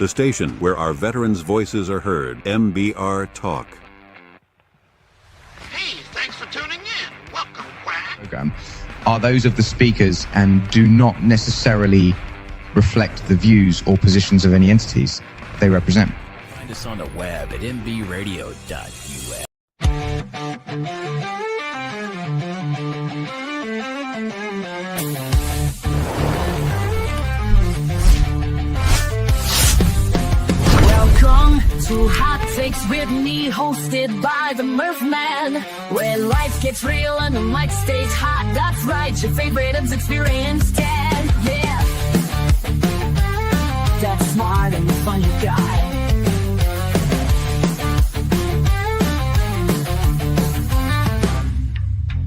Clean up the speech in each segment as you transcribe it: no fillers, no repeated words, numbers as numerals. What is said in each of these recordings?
the station where our veterans' voices are heard, MBR Talk. Hey, thanks for tuning in. Welcome, Quack. Program are those of the speakers and do not necessarily reflect the views or positions of any entities they represent. Find us on the web at mbradio.us. Welcome to Hot Takes with me, hosted by the Murph Man, where life gets real and the mic stays hot. That's right, your favorite is experienced, and yeah, that's smart and the funny guy.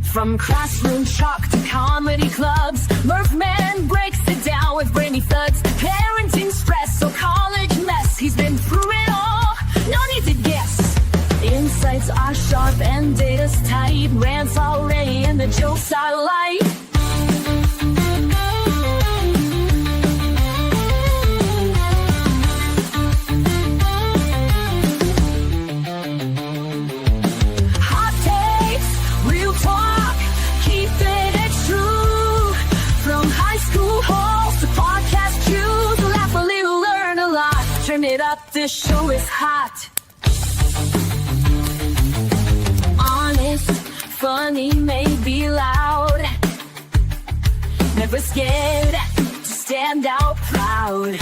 From classroom chalk to comedy clubs, Murph Man breaks it down with brainy thuds. Parenting stress or college mess, he's been through it all, no need to guess. Insights are sharp and data's tight, rants are ready and the jokes are light. Hot takes, real talk, keeping it true. From high school halls to podcast cues, laugh a little, learn a lot. Turn it up, this show is hot. Honest, funny, maybe loud. Never scared to stand out proud.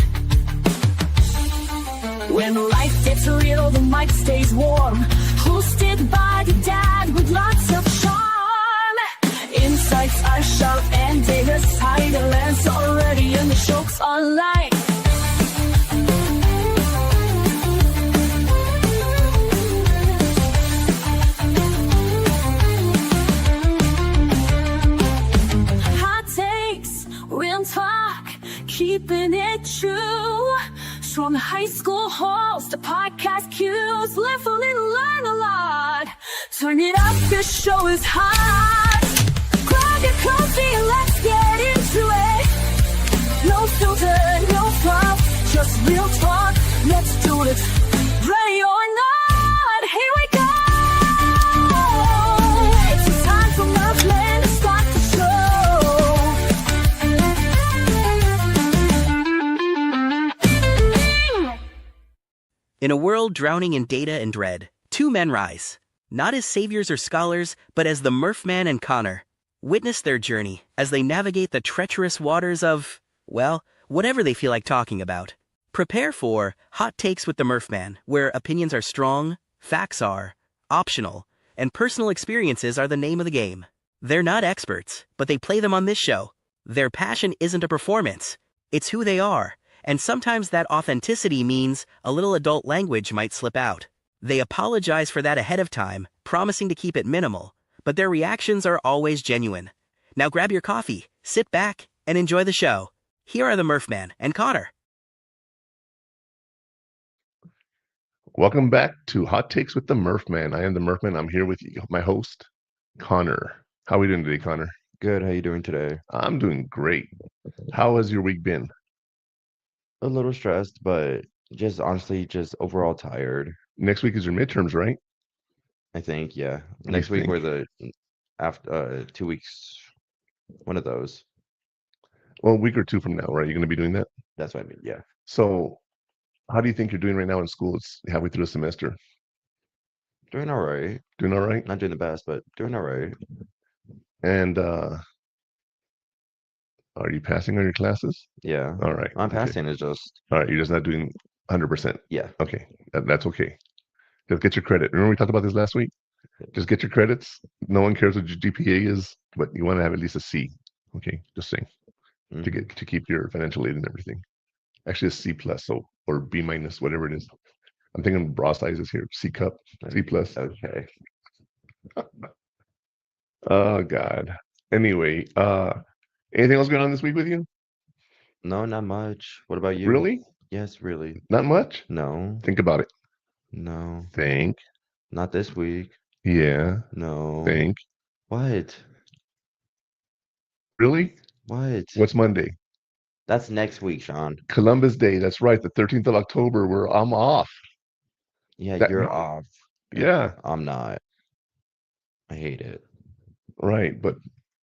When life gets real, the mic stays warm. Hosted by the dad with lots of charm. Insights are sharp and data's tight. The lens already and the jokes are light. Hot takes, real talk, keeping it true. From high school halls to podcast cues, live a little, learn a lot. Turn it up, this show is hot. Grab your coffee and let's get into it. No filter, no fluff, just real talk. Let's do it. Ready or not, here we go. It's time for Muffin to start the show. In a world drowning in data and dread, two men rise, not as saviors or scholars, but as the Murph Man and Connor. Witness their journey as they navigate the treacherous waters of, well, whatever they feel like talking about. Prepare for Hot Takes with the Murph Man, where opinions are strong, facts are optional, and personal experiences are the name of the game. They're not experts, but they play them on this show. Their passion isn't a performance, it's who they are. And sometimes that authenticity means a little adult language might slip out. They apologize for that ahead of time, promising to keep it minimal, but their reactions are always genuine. Now grab your coffee, sit back, and enjoy the show. Here are the Murph Man and Connor. Welcome back to Hot Takes with the Murph Man. I am the Murph Man. I'm here with you, my host, Connor. How are we doing today, Connor? Good. How you doing today? I'm doing great. How has your week been? A little stressed, but just honestly, just overall tired. Next week is your midterms, right? I think, yeah. You Next week think? or the after 2 weeks, one of those. Well, a week or two from now, right? You're going to be doing that? That's what I mean. Yeah. So how do you think you're doing right now in school? It's halfway through the semester. Doing all right. Doing all right? Not doing the best, but doing all right. And are you passing on your classes? Yeah. All right. I'm Okay. passing. It's just, All right. You're just not doing 100%. yeah. Okay. That's okay. Just get your credit. Remember we talked about this last week? Just get your credits. No one cares what your GPA is, but you want to have at least a C. Okay. Just saying. To Mhm. get to keep your financial aid and everything. Actually a C plus, so or B minus, whatever it is. I'm thinking bra sizes here. C cup, C plus. Okay. Oh God. Anyway, anything else going on this week with you? No, not much. What about you? Really? Yes, really. Not much? No, Think about it. no, Think. not this week. Yeah. No. Think. What? Really? What? What's Monday? That's next week, Sean. Columbus Day. That's right. The 13th of October. Where I'm off. Yeah, That- you're off. Yeah. I'm not. I hate it. Right. But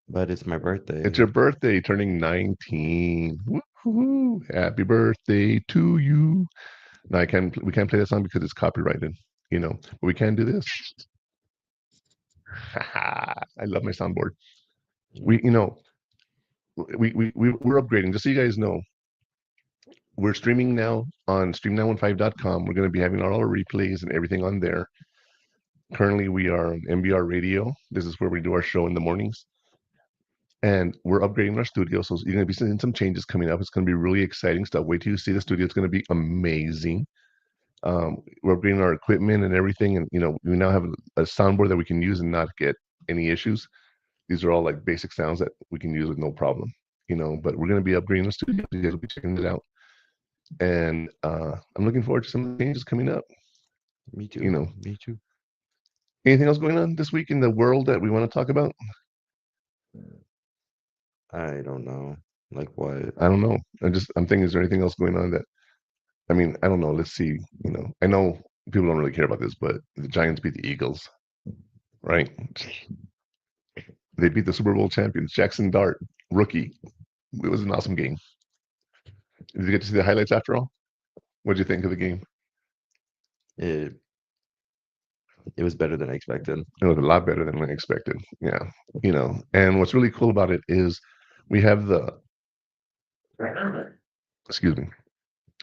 But it's my birthday. it's your birthday, turning 19. Woo-hoo. Happy birthday to you. Now we can't play that song because it's copyrighted, but we can do this. I love my soundboard. We're upgrading. Just so you guys know, we're streaming now on stream915.com. We're going to be having all our replays and everything on there. Currently, we are on MBR Radio. This is where we do our show in the mornings. And we're upgrading our studio. So you're going to be seeing some changes coming up. It's going to be really exciting stuff. Wait till you see the studio. It's going to be amazing. We're upgrading our equipment and everything. And, we now have a soundboard that we can use and not get any issues. These are all like basic sounds that we can use with no problem, but we're going to be upgrading the studio. You guys will be checking it out. And I'm looking forward to some changes coming up. Me too. Me too. Anything else going on this week in the world that we want to talk about? I don't know. Like what? I don't know. I'm thinking, is there anything else going on I don't know. Let's see. I know people don't really care about this, but the Giants beat the Eagles, right? They beat the Super Bowl champions, Jackson Dart, rookie. It was an awesome game. Did you get to see the highlights after all? What did you think of the game? It was better than I expected. It was a lot better than I expected. Yeah. And what's really cool about it is we have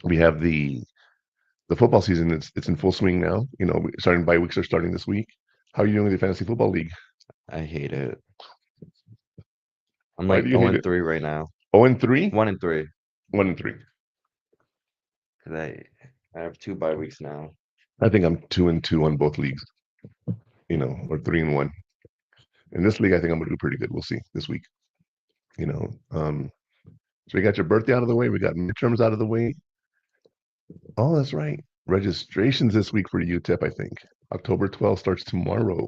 we have the football season. It's in full swing now. Starting bye weeks are starting this week. How are you doing with the fantasy football league? I hate it. I'm Why like do you hate 0-3 right now. 0-3? 1-3. 1-3. Because I have 2 bye weeks now. I think I'm 2-2 on both leagues. Or 3-1. In this league, I think I'm gonna do pretty good. We'll see this week. So we got your birthday out of the way. We got midterms out of the way. Oh, that's right. Registrations this week for UTEP, I think. October 12th starts tomorrow.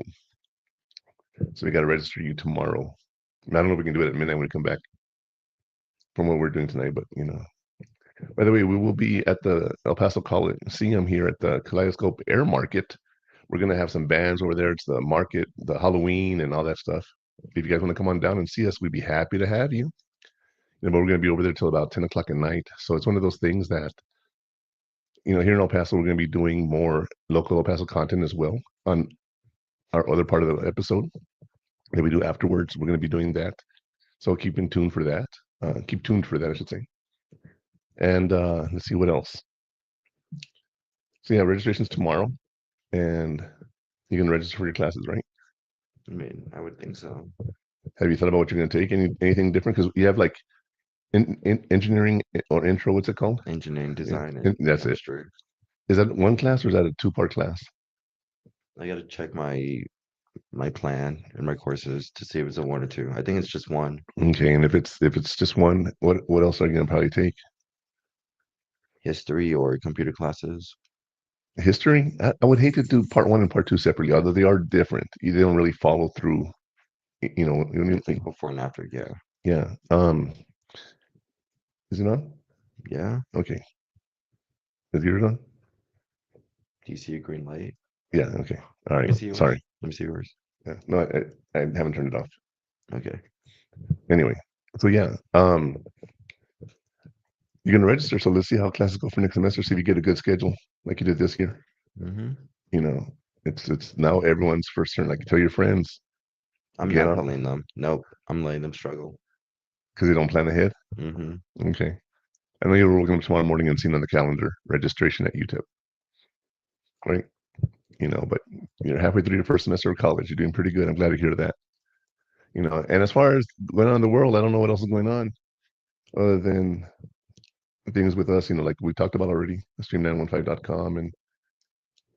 So we got to register you tomorrow. I don't know if we can do it at midnight when we come back from what we're doing tonight, but By the way, we will be at the El Paso Coliseum here at the Kaleidoscope Air Market. We're going to have some bands over there. It's the market, the Halloween and all that stuff. If you guys want to come on down and see us, we'd be happy to have you. But we're going to be over there till about 10 o'clock at night. So it's one of those things that, here in El Paso, we're going to be doing more local El Paso content as well on our other part of the episode that we do afterwards. We're going to be doing that. So keep in tune for that. Keep tuned for that, I should say. And let's see what else. So yeah, registration's tomorrow. And you can register for your classes, right? I would think so. Have you thought about what you're going to take? Anything different? Because you have like in engineering or intro, what's it called? Engineering design. And that's chemistry. Is that one class or is that a 2-part class? I got to check my plan and my courses to see if it's a 1 or 2. I think it's just 1. Okay, and if it's just 1, what else are you going to probably take? History or computer classes. History? I would hate to do part 1 and part 2 separately, although they are different. They don't really follow through. I think before and after, yeah. Yeah. Is it on? Yeah. Okay. Is yours on? Do you see a green light? Yeah. Okay. All right. Sorry. Let me see yours. Yeah. No, I haven't turned it off. Okay. Anyway, so yeah. You're gonna register, so let's see how classes go for next semester. See if you get a good schedule like you did this year. Mm-hmm. It's now everyone's first turn. Like tell your friends. I'm not telling them. Nope. I'm letting them struggle. Because they don't plan ahead? Mm-hmm. Okay. I know you're working up tomorrow morning and seeing on the calendar registration at UTEP. Right? But you're halfway through your first semester of college. You're doing pretty good. I'm glad to hear that. And as far as going on in the world, I don't know what else is going on other than things with us, like we talked about already, stream915.com and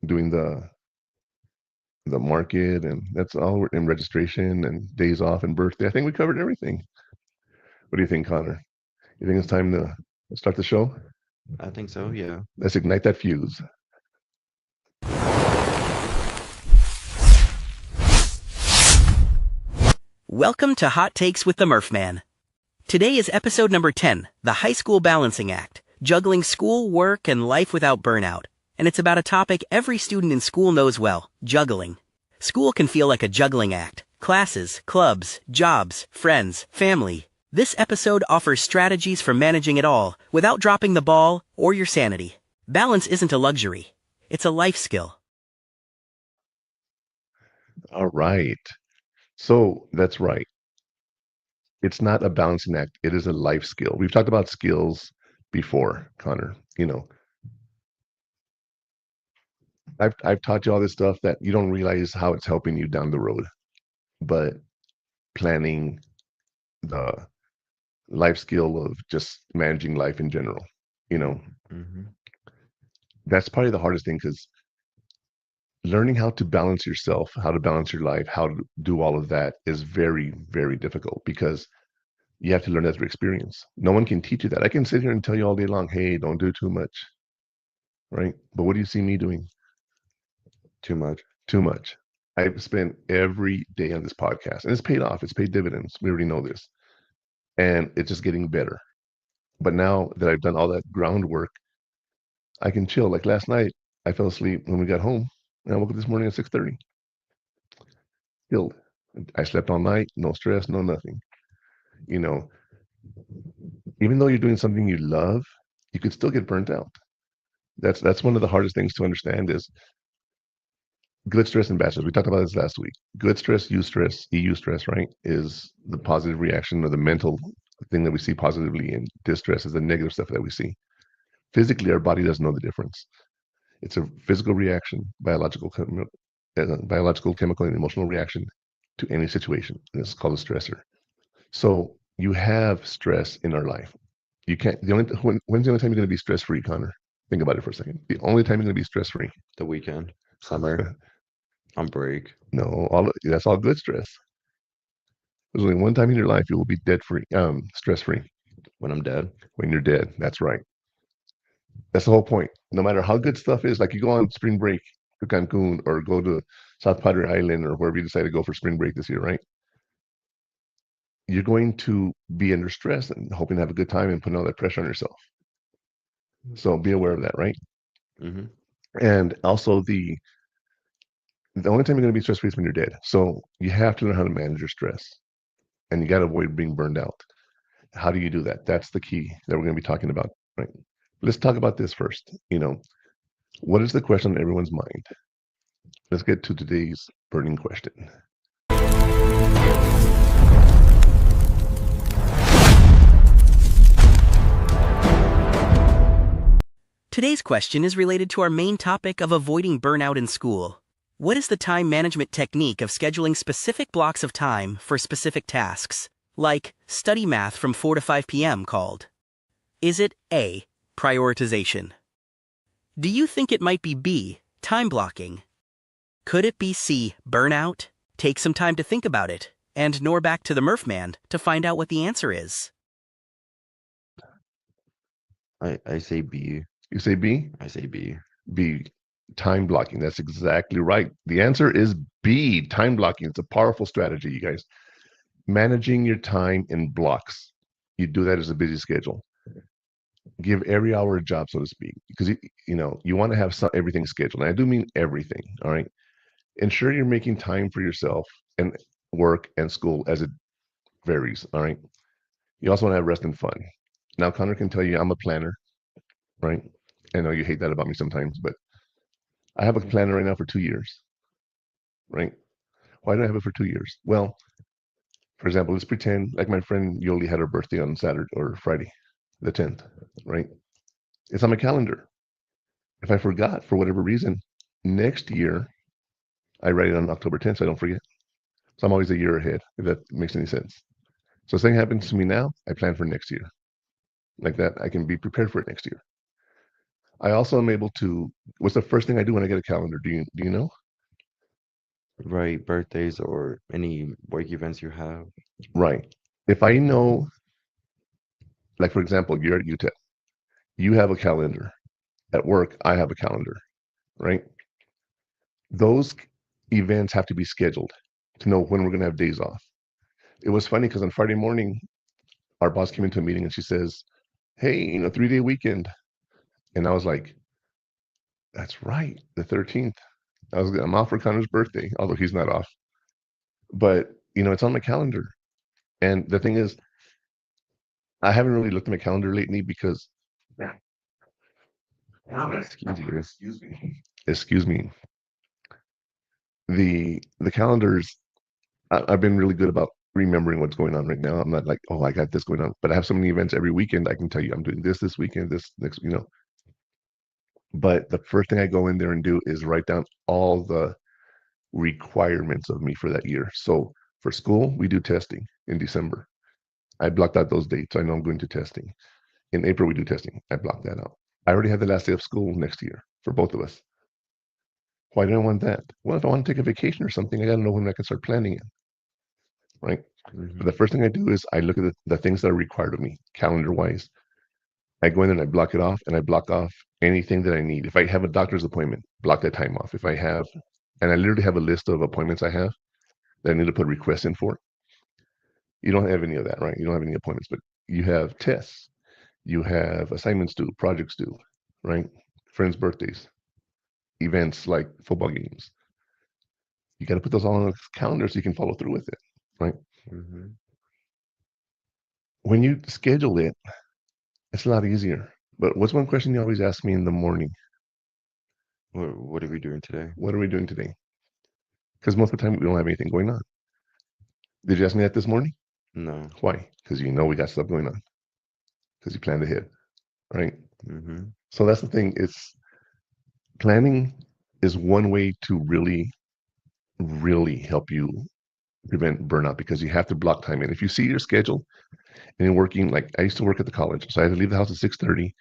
doing the market, and that's all in registration and days off and birthday. I think we covered everything. What do you think, Connor? You think it's time to start the show? I think so, yeah. Let's ignite that fuse. Welcome to Hot Takes with the Murph Man. Today is episode number 10, The High School Balancing Act, Juggling School, Work, and Life Without Burnout. And it's about a topic every student in school knows well, juggling. School can feel like a juggling act. Classes, clubs, jobs, friends, family. This episode offers strategies for managing it all without dropping the ball or your sanity. Balance isn't a luxury. It's a life skill. All right. So that's right. It's not a balancing act. It is a life skill. We've talked about skills before, Connor. I've taught you all this stuff that you don't realize how it's helping you down the road. But planning, the life skill of just managing life in general, Mm-hmm. that's probably the hardest thing, because learning how to balance yourself, how to balance your life, how to do all of that is very, very difficult, because you have to learn that through experience. No one can teach you that. I can sit here and tell you all day long, hey, don't do too much, right? But what do you see me doing? Too much. Too much. I've spent every day on this podcast, and it's paid off. It's paid dividends. We already know this. And it's just getting better. But now that I've done all that groundwork, I can chill. Like last night, I fell asleep when we got home, and I woke up this morning at 6:30. Chilled. I slept all night, no stress, no nothing. You know, even though you're doing something you love, you could still get burnt out. That's one of the hardest things to understand is good stress and bad stress. We talked about this last week. Good stress, EU stress, right, is the positive reaction or the mental thing that we see positively, and distress is the negative stuff that we see. Physically, our body doesn't know the difference. It's a physical reaction, biological, chemical, and emotional reaction to any situation. And it's called a stressor. So you have stress in our life. You can't. When's the only time you're going to be stress free, Connor? Think about it for a second. The only time you're going to be stress free. The weekend, summer, on break. No, that's all good stress. There's only one time in your life you will be dead free, stress free. When I'm dead. When you're dead. That's right. That's the whole point. No matter how good stuff is, like you go on spring break to Cancun or go to South Padre Island or wherever you decide to go for spring break this year, right? You're going to be under stress and hoping to have a good time and putting all that pressure on yourself. So be aware of that, right? Mm-hmm. And also the only time you're going to be stress free is when you're dead. So you have to learn how to manage your stress, and you got to avoid being burned out. How do you do that? That's the key that we're going to be talking about, right? Let's talk about this first. What is the question on everyone's mind? Let's get to today's burning question. Today's question is related to our main topic of avoiding burnout in school. What is the time management technique of scheduling specific blocks of time for specific tasks, like study math from 4 to 5 p.m. called? Is it A, prioritization? Do you think it might be B, time blocking? Could it be C, burnout? Take some time to think about it, and nor back to the Murph Man to find out what the answer is. I say B. You say B? I say B. B, time blocking. That's exactly right. The answer is B, time blocking. It's a powerful strategy, you guys. Managing your time in blocks. You do that as a busy schedule. Give every hour a job, so to speak, because you want to have everything scheduled. And I do mean everything. All right. Ensure you're making time for yourself and work and school as it varies. All right. You also want to have rest and fun. Now, Connor can tell you I'm a planner, right? I know you hate that about me sometimes, but I have a planner right now for 2 years, right? Why do I have it for 2 years? Well, for example, let's pretend like my friend Yoli had her birthday on Saturday or Friday, the 10th, right? It's on my calendar. If I forgot for whatever reason, next year, I write it on October 10th so I don't forget. So I'm always a year ahead, if that makes any sense. So if something happens to me now, I plan for next year. Like that, I can be prepared for it next year. I also am able to, what's the first thing I do when I get a calendar? Do you know? Right, birthdays or any work events you have. Right. If I know, like for example, you're at UTEP, you have a calendar. At work, I have a calendar, right? Those events have to be scheduled to know when we're going to have days off. It was funny because on Friday morning, our boss came into a meeting and she says, hey, 3-day weekend. And I was like, that's right, the 13th. I'm off for Connor's birthday, although he's not off. But, it's on my calendar. And the thing is, I haven't really looked at my calendar lately because, excuse me, the calendars, I've been really good about remembering what's going on right now. I'm not like, oh, I got this going on, but I have so many events every weekend. I can tell you I'm doing this weekend, this next, But the first thing I go in there and do is write down all the requirements of me for that year. So for school, we do testing in December. I blocked out those dates. I know I'm going to testing. In April, we do testing. I blocked that out. I already have the last day of school next year for both of us. Why do I want that? Well, if I want to take a vacation or something, I got to know when I can start planning it, right? But the first thing I do is I look at the things that are required of me, calendar-wise. I go in and I block it off, and I block off anything that I need. If I have a doctor's appointment, block that time off. If I have, and I literally have a list of appointments I have that I need to put requests in for. You don't have any of that, right? You don't have any appointments, but you have tests. You have assignments due, projects due, right? Friends' birthdays, events like football games. You got to put those all on the calendar so you can follow through with it, right? When you schedule it, it's a lot easier. But what's one question you always ask me in the morning? What are we doing today? What are we doing today? Because most of the time we don't have anything going on. Did you ask me that this morning? No. Why? Because we got stuff going on. Because you planned ahead, right? So that's the thing. It's planning is one way to really, really help you prevent burnout because you have to block time in. If you see your schedule and you're working, like I used to work at the college, so I had to leave the house at 6:30,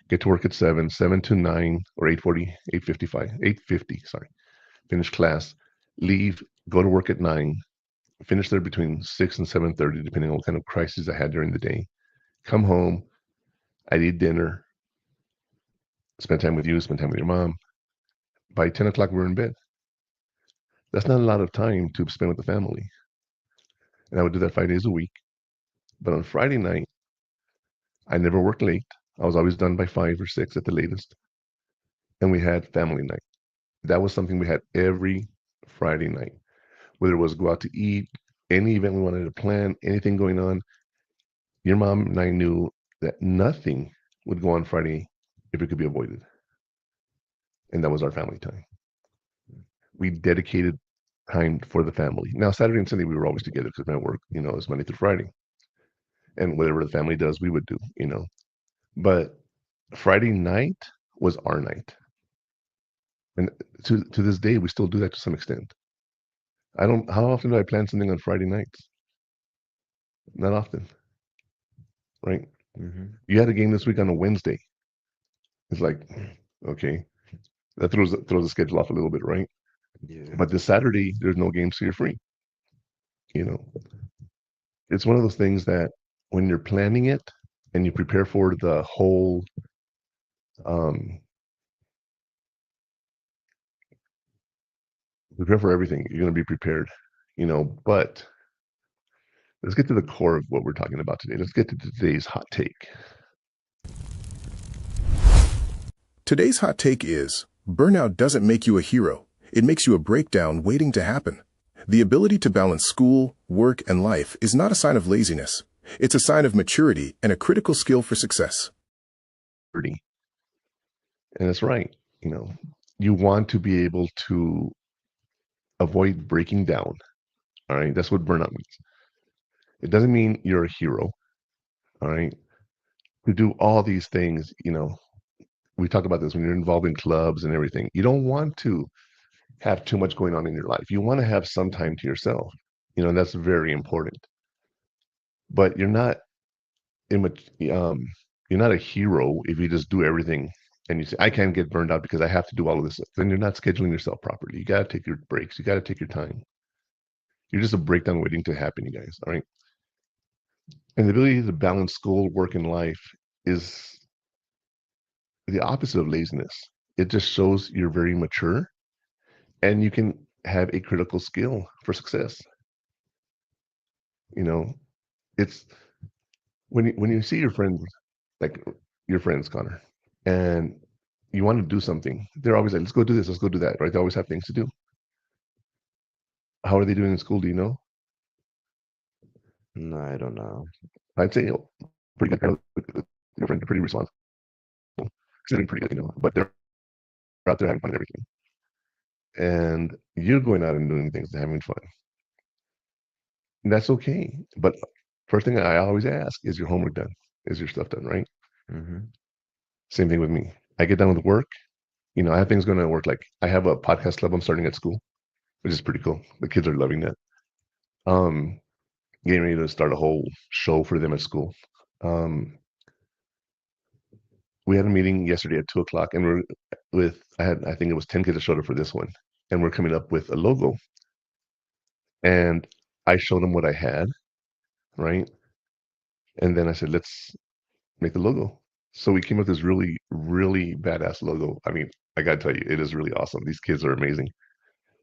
get to work at 7 to 9 or 8:40, 8:50, sorry, finish class, leave, go to work at 9, finish there between 6 and 7:30, depending on what kind of crises I had during the day. Come home, I'd eat dinner, spend time with you, spend time with your mom. By 10 o'clock, we're in bed. That's not a lot of time to spend with the family. And I would do that 5 days a week. But on Friday night, I never worked late. I was always done by 5 or 6 at the latest. And we had family night. That was something we had every Friday night. Whether it was go out to eat, any event we wanted to plan, anything going on, your mom and I knew that nothing would go on Friday if it could be avoided. And that was our family time. We dedicated time for the family. Now, Saturday and Sunday, we were always together because my work, is Monday through Friday. And whatever the family does, we would do, But Friday night was our night. And to this day, we still do that to some extent. How often do I plan something on Friday nights? Not often, right? You had a game this week on a Wednesday. It's like, okay, that throws the schedule off a little bit, right? Yeah. But this Saturday, there's no game, so you're free. It's one of those things that when you're planning it and you prepare for the whole, prepare for everything, you're going to be prepared, but let's get to the core of what we're talking about today. Let's get to today's hot take. Today's hot take is, burnout doesn't make you a hero. It makes you a breakdown waiting to happen. The ability to balance school, work, and life is not a sign of laziness. It's a sign of maturity and a critical skill for success. And that's right. You want to be able to avoid breaking down. All right. That's what burnout means. It doesn't mean you're a hero. All right. To do all these things, we talk about this when you're involved in clubs and everything. You don't want to have too much going on in your life. You want to have some time to yourself. That's very important. But you're not a hero if you just do everything and you say, I can't get burned out because I have to do all of this. Then you're not scheduling yourself properly. You got to take your breaks. You got to take your time. You're just a breakdown waiting to happen, you guys. All right. And the ability to balance school, work, and life is the opposite of laziness. It just shows you're very mature and you can have a critical skill for success. It's when you see your friends, like your friends, Connor, and you want to do something, they're always like, let's go do this, let's go do that, right? They always have things to do. How are they doing in school? Do you know? No, I don't know. I'd say pretty good. Your friends are pretty responsible. Considering pretty good, but they're out there having fun and everything. And you're going out and doing things and having fun. And that's okay. But first thing I always ask is your homework done? Is your stuff done, right? Mm-hmm. Same thing with me. I get done with work. I have things going on at work. Like I have a podcast club I'm starting at school, which is pretty cool. The kids are loving that. Getting ready to start a whole show for them at school. We had a meeting yesterday at 2:00, and I think it was 10 kids that showed up for this one, and we're coming up with a logo. And I showed them what I had, right? And then I said, let's make the logo. So we came up with this really, really badass logo. I mean, I gotta tell you, it is really awesome. These kids are amazing.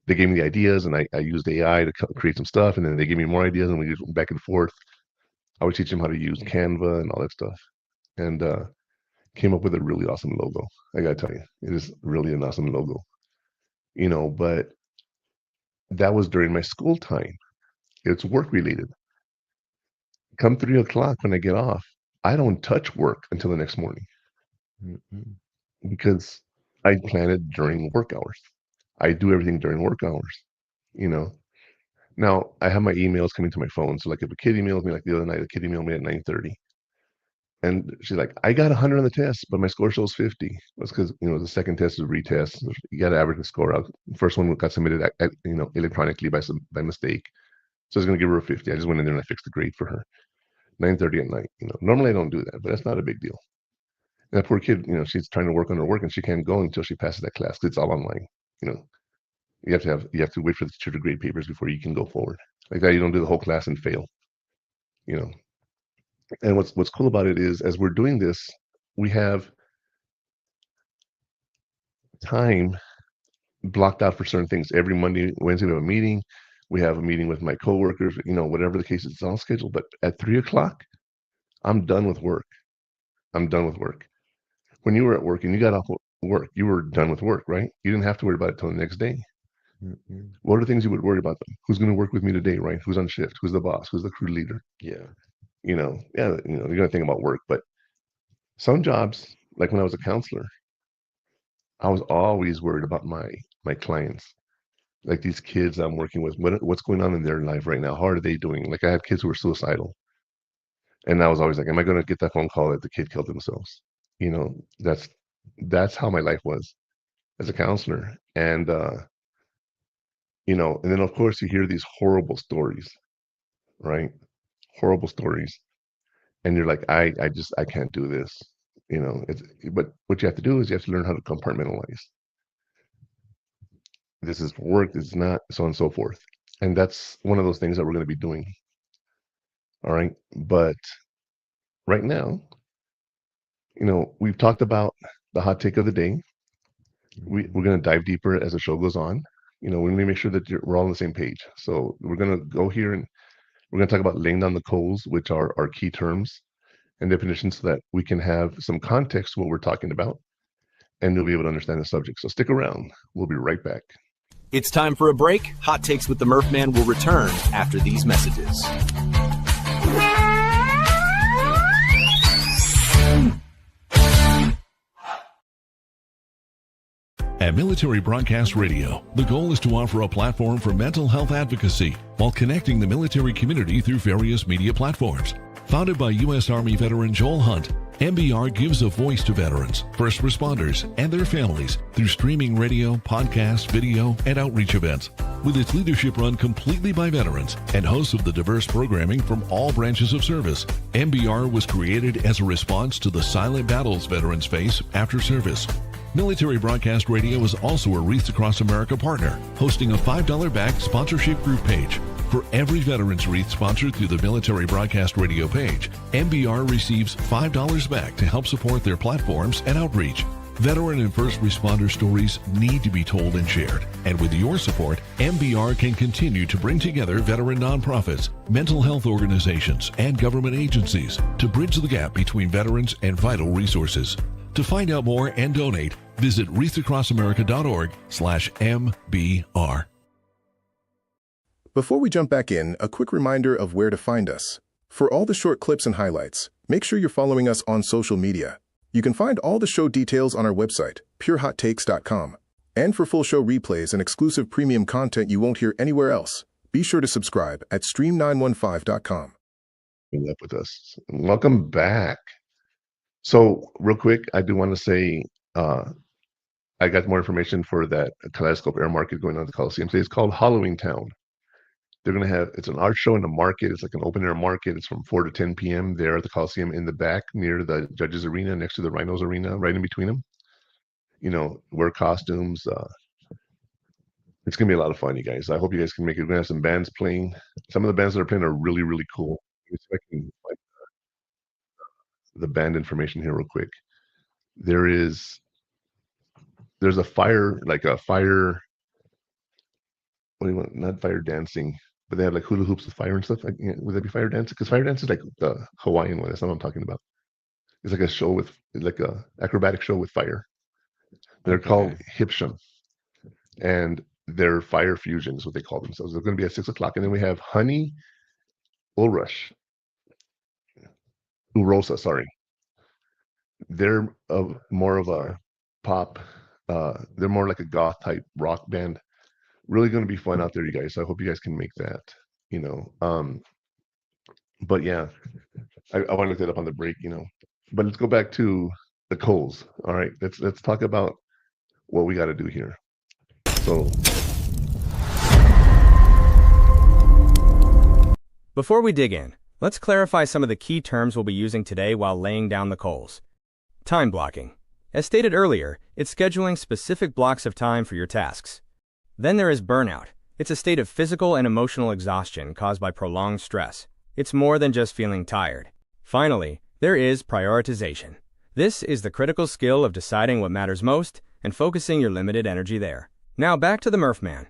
They gave me the ideas, and I used AI to create some stuff, and then they gave me more ideas, and we just went back and forth. I would teach them how to use Canva and all that stuff, and came up with a really awesome logo. I gotta tell you, it is really an awesome logo. But that was during my school time. It's work related. Come 3:00 when I get off, I don't touch work until the next morning because I plan it during work hours. I do everything during work hours. Now I have my emails coming to my phone. So like if a kid emails me, like the other night, a kid emailed me at 9:30. And she's like, I got 100 on the test, but my score shows 50. That's because, the second test is a retest. You got to average the score out. The first one got submitted, electronically by mistake. So I was going to give her a 50. I just went in there and I fixed the grade for her. 9:30 at night. Normally I don't do that, but that's not a big deal. And that poor kid, she's trying to work on her work and she can't go until she passes that class. It's all online. You have to wait for the teacher to grade papers before you can go forward. Like that, you don't do the whole class and fail. And what's cool about it is, as we're doing this, we have time blocked out for certain things. Every Monday, Wednesday, we have a meeting. We have a meeting with my coworkers. Whatever the case is, it's all scheduled. But at 3:00, I'm done with work. I'm done with work. When you were at work and you got off work, you were done with work, right? You didn't have to worry about it till the next day. What are the things you would worry about? Who's going to work with me today, right? Who's on shift? Who's the boss? Who's the crew leader? Yeah. You're going to think about work. But some jobs, like when I was a counselor, I was always worried about my clients, like these kids I'm working with. What's going on in their life right now? How are they doing? Like I had kids who were suicidal, and I was always like, am I going to get that phone call that the kid killed themselves? That's how my life was as a counselor. And and then of course you hear these horrible stories, right? Horrible stories, and you're like, I can't do this. But what you have to do is you have to learn how to compartmentalize. This is work, this is not, so on and so forth. And that's one of those things that we're going to be doing. All right. But right now, we've talked about the hot take of the day. We're going to dive deeper as the show goes on. We need to make sure that we're all on the same page. So we're going to go here and we're going to talk about laying down the coals, which are our key terms and definitions, so that we can have some context to what we're talking about and you'll be able to understand the subject. So stick around. We'll be right back. It's time for a break. Hot Takes with the Murph Man will return after these messages. At Military Broadcast Radio, the goal is to offer a platform for mental health advocacy while connecting the military community through various media platforms. Founded by U.S. Army veteran Joel Hunt, MBR gives a voice to veterans, first responders, and their families through streaming radio, podcast, video, and outreach events. With its leadership run completely by veterans and hosts of the diverse programming from all branches of service, MBR was created as a response to the silent battles veterans face after service. Military Broadcast Radio is also a Wreaths Across America partner, hosting a $5 back sponsorship group page. For every Veterans Wreath sponsored through the Military Broadcast Radio page, MBR receives $5 back to help support their platforms and outreach. Veteran and first responder stories need to be told and shared. And with your support, MBR can continue to bring together veteran nonprofits, mental health organizations, and government agencies to bridge the gap between veterans and vital resources. To find out more and donate, visit wreathacrossamerica.org/MBR. Before we jump back in, a quick reminder of where to find us. For all the short clips and highlights, make sure you're following us on social media. You can find all the show details on our website, purehottakes.com. And for full show replays and exclusive premium content you won't hear anywhere else, be sure to subscribe at stream915.com. Up with us. Welcome back. So real quick, I do want to say I got more information for that Kaleidoscope Air Market going on at the Coliseum today. It's called Halloween Town. They're going to have, it's an art show in the market. It's like an open air market. It's from 4 to 10 p.m. there at the Coliseum in the back near the Judges Arena, next to the Rhinos Arena, right in between them. You know, wear costumes. It's going to be a lot of fun, you guys. I hope you guys can make it. We're going to have some bands playing. Some of the bands that are playing are really, really cool. Let me see if I can find the band information here real quick. There's a fire, like a fire, what do you want? Not fire dancing, but they have like hula hoops with fire and stuff. Like, would that be fire dancing? Because fire dance is like the Hawaiian one. That's not what I'm talking about. It's like a show with, like a acrobatic show with fire. They're called Hipsham, and they're fire fusion is what they call themselves. They're going to be at 6 o'clock, and then we have Honey Ulrush, Urosa, sorry. They're more of a pop. They're more like a goth type rock band. Really going to be fun out there, you guys. So I hope you guys can make that. You know, but yeah, I want to look that up on the break. You know, but let's go back to the Coles. All right, let's talk about what we got to do here. So before we dig in, let's clarify some of the key terms we'll be using today while laying down the coals. Time blocking. As stated earlier, it's scheduling specific blocks of time for your tasks. Then there is burnout. It's a state of physical and emotional exhaustion caused by prolonged stress. It's more than just feeling tired. Finally, there is prioritization. This is the critical skill of deciding what matters most and focusing your limited energy there. Now back to the Murph Man.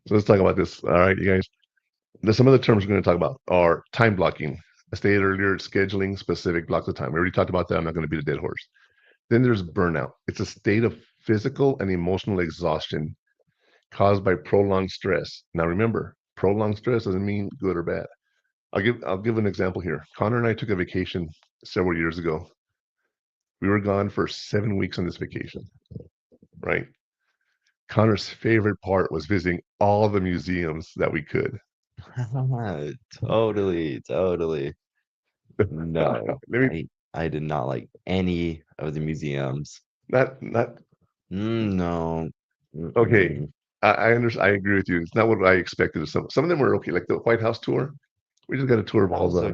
So let's talk about this. All right, you guys. Some of the terms we're going to talk about are time blocking. I stated earlier, scheduling specific blocks of time. We already talked about that. I'm not going to beat a dead horse. Then there's burnout. It's a state of physical and emotional exhaustion caused by prolonged stress. Now remember, prolonged stress doesn't mean good or bad. I'll give an example here. Connor and I took a vacation several years ago. We were gone for 7 weeks on this vacation, right? Connor's favorite part was visiting all the museums that we could. Totally. No, I did not like any of the museums. No. Okay, I understand. I agree with you. It's not what I expected. Some of them were okay, like the White House tour. We just got a tour of all the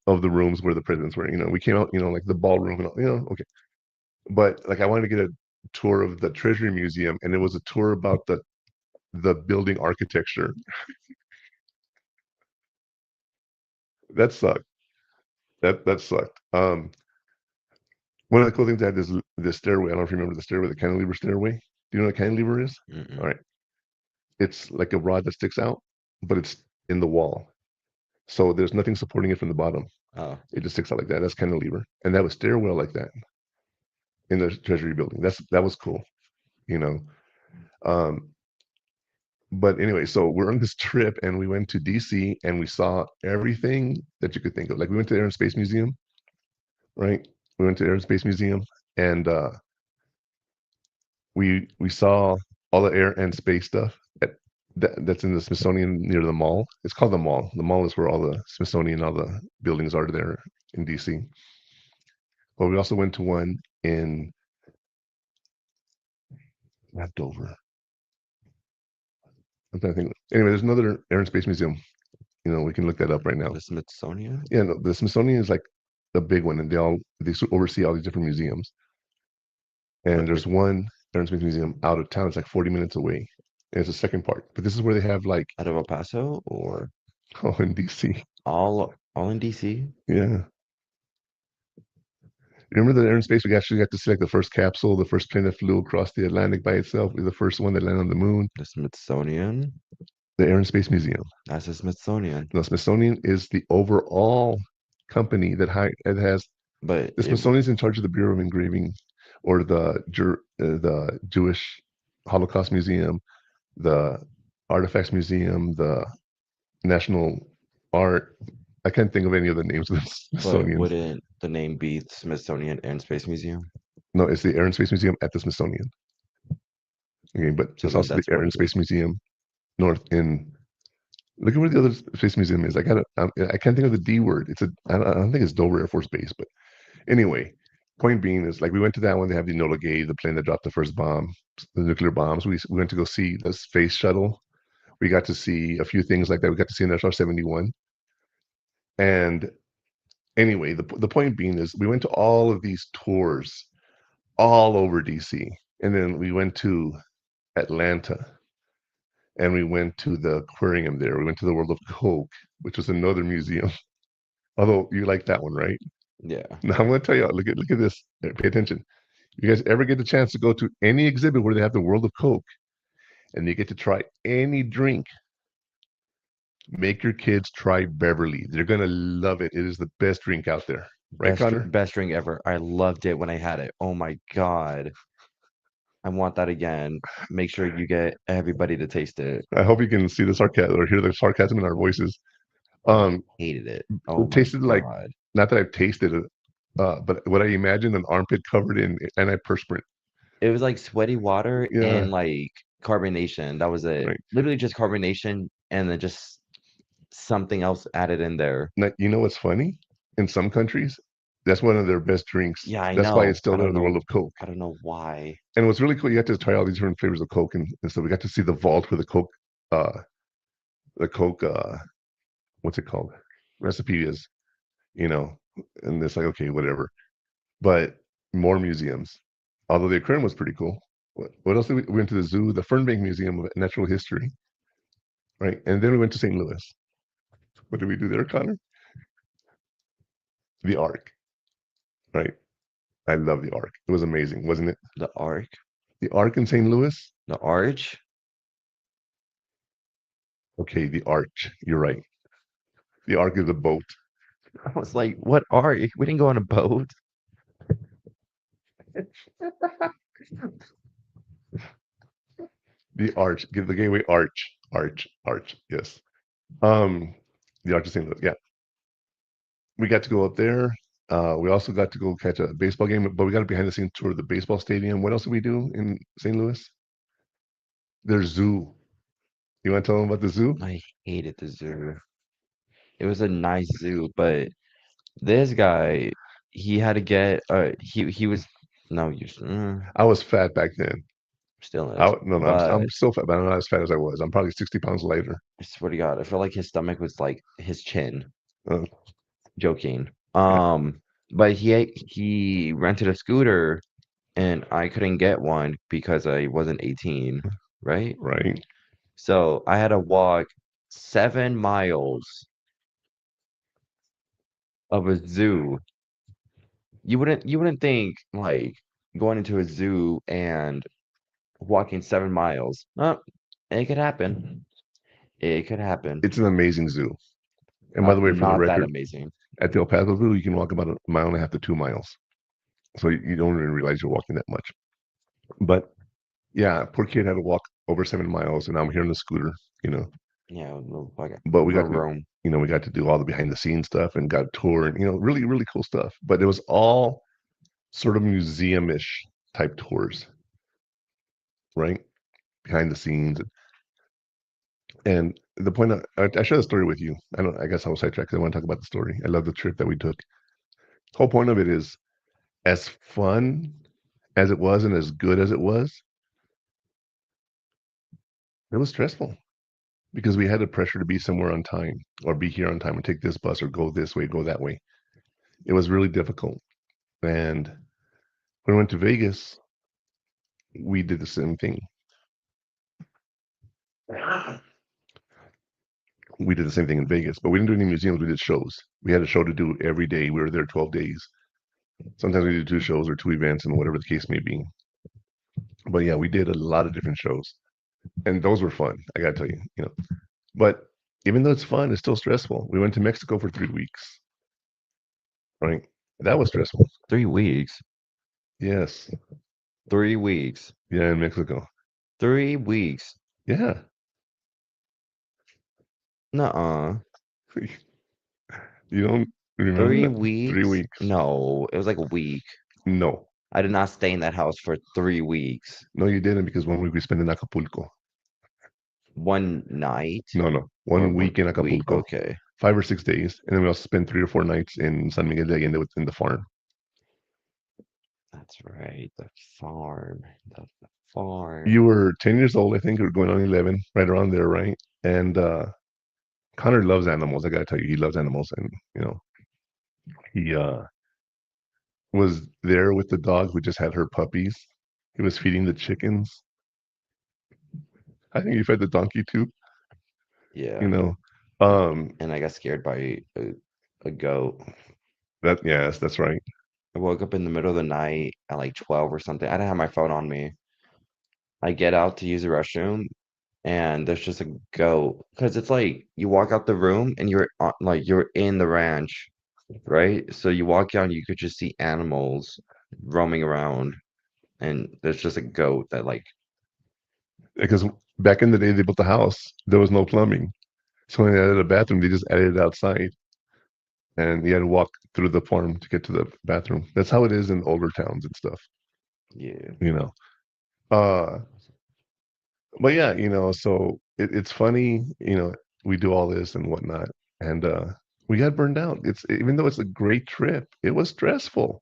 of the rooms where the presidents were. You know, we came out, you know, like the ballroom and all, you know, okay. But like I wanted to get a tour of the Treasury Museum, and it was a tour about the building architecture. That sucked. That sucked. One of the cool things I had is the stairway. I don't know if you remember the stairway, the cantilever stairway. Do you know what a cantilever is? All right. It's like a rod that sticks out, but it's in the wall. So there's nothing supporting it from the bottom. Oh. It just sticks out like that. That's cantilever. And that was stairwell like that in the Treasury building. That was cool, you know. But anyway, so we're on this trip and we went to DC and we saw everything that you could think of. Like we went to the Air and Space Museum, right? We went to the Air and Space Museum and we saw all the air and space stuff that's in the Smithsonian near the mall. It's called the mall. The mall is where all the Smithsonian, all the buildings are there in DC. But we also went to one in not Dover. I'm trying to think. Anyway, there's another Air and Space Museum. You know, we can look that up right now. The Smithsonian? Yeah, no, the Smithsonian is like the big one, and they oversee all these different museums. And there's one Air and Space Museum out of town. It's like 40 minutes away. And it's the second part. But this is where they have like out of El Paso or in DC. All in DC? Yeah. Remember the Air and Space? We actually got to select the first capsule, the first plane that flew across the Atlantic by itself, the first one that landed on the moon. The Smithsonian. The Air and Space Museum. That's the Smithsonian. The Smithsonian is the overall company that has. But the Smithsonian is in charge of the Bureau of Engraving, or the Jewish Holocaust Museum, the Artifacts Museum, the National Art. I can't think of any other names of the Smithsonian. But wouldn't the name be Smithsonian Air and Space Museum? No, it's the Air and Space Museum at the Smithsonian. Okay, but So it's also the Air and Space Museum north in. Look at where the other space museum is. I can't think of the D word. I don't think it's Dover Air Force Base, but anyway, point being is, like, we went to that one. They have the Enola Gay, the plane that dropped the first bomb, the nuclear bombs. We went to go see the space shuttle. We got to see a few things like that. We got to see an SR-71. And anyway, the point being is, we went to all of these tours all over DC. And then we went to Atlanta. And we went to the aquarium there. We went to the World of Coke, which was another museum. Although you like that one, right? Yeah. Now I'm going to tell you, look at this. Pay attention. You guys ever get the chance to go to any exhibit where they have the World of Coke, and you get to try any drink, make your kids try Beverly. They're going to love it. It is the best drink out there. Right, Connor? Best drink ever. I loved it when I had it. Oh my God. I want that again. Make sure you get everybody to taste it. I hope you can see the sarcasm or hear the sarcasm in our voices. Hated it. Oh, it tasted like, not that I've tasted it, but what I imagined, an armpit covered in antiperspirant. It was like sweaty water and like carbonation. That was it. Right. Literally just carbonation and then just something else added in there. Now, you know what's funny? In some countries, that's one of their best drinks. Yeah, I know. That's why it's still I don't in the know. World of Coke. I don't know why. And what's really cool, you got to try all these different flavors of Coke, and so we got to see the vault where the Coke, what's it called? Recipe is, and it's like, okay, whatever. But more museums. Although the aquarium was pretty cool. What else did we went to the zoo, the Fernbank Museum of Natural History, right? And then we went to St. Louis. What did we do there, Connor? The Ark, right? I love the Ark. It was amazing, wasn't it? The Ark? The Ark in St. Louis? The Arch? Okay, the Arch. You're right. The Ark is a boat. I was like, what Ark? We didn't go on a boat. The Arch. Give the gateway Arch. Arch. Yes. The Arch of St. Louis. Yeah. We got to go up there. We also got to go catch a baseball game, but we got a behind the scenes tour of the baseball stadium. What else did we do in St. Louis? Their zoo. You want to tell them about the zoo? I hated the zoo. It was a nice zoo, but this guy, he had to get he was no use. I was fat back then. Still is. No, I'm still fat, but I'm not as fat as I was. I'm probably 60 pounds lighter. I swear to God, I feel like his stomach was like his chin. Oh. Joking. But he rented a scooter, and I couldn't get one because I wasn't 18, right? Right. So I had to walk 7 miles of a zoo. You wouldn't think, like, going into a zoo and walking 7 miles. It could happen. It could happen. It's an amazing zoo. And by the way, for the record, that amazing. At the El Paso Zoo, you can walk about 1.5 to 2 miles. So you don't even realize you're walking that much. But yeah, poor kid had to walk over 7 miles, and I'm here on the scooter, Yeah, but we got to, we got to do all the behind the scenes stuff and got a tour and, really, really cool stuff. But it was all sort of museum-ish type tours, right? Behind the scenes. And the point I share the story with you. I guess I was sidetracked because I want to talk about the story. I love the trip that we took. The whole point of it is, as fun as it was and as good as it was stressful because we had the pressure to be somewhere on time or be here on time and take this bus or go this way, go that way. It was really difficult. And when we went to Vegas, we did the same thing. We did the same thing in Vegas, but we didn't do any museums. We did shows. We had a show to do every day. We were there 12 days. Sometimes we do 2 shows or 2 events and whatever the case may be. But yeah, we did a lot of different shows, and those were fun. I gotta tell you, But even though it's fun, it's still stressful. We went to Mexico for 3 weeks, right? That was stressful. 3 weeks. Yes. 3 weeks. Yeah, in Mexico. 3 weeks. Yeah. Nuh-uh. You don't remember 3 that? 3 weeks? weeks. No, it was like a week. No. I did not stay in that house for 3 weeks. No, you didn't, because 1 week we spent in Acapulco. One night? No. 1 week in Acapulco. Okay. 5 or 6 days. And then we also spent 3 or 4 nights in San Miguel de Allende within the farm. That's right. The farm. The farm. You were 10 years old, I think, or going on 11, right around there, right? And Connor loves animals. I gotta tell you, he loves animals. And, he was there with the dog who just had her puppies. He was feeding the chickens. I think he fed the donkey too, Yeah. And I got scared by a goat. Yes, that's right. I woke up in the middle of the night at like 12 or something. I didn't have my phone on me. I get out to use the restroom, and there's just a goat. Because it's like you walk out the room and you're you're in the ranch, right? So you walk out and you could just see animals roaming around, and there's just a goat that Because back in the day they built the house, there was no plumbing. So when they added a bathroom, they just added it outside. And you had to walk through the farm to get to the bathroom. That's how it is in older towns and stuff. Yeah. Uh but yeah, so it's funny, we do all this and whatnot. And we got burned out. It's even though it's a great trip, it was stressful.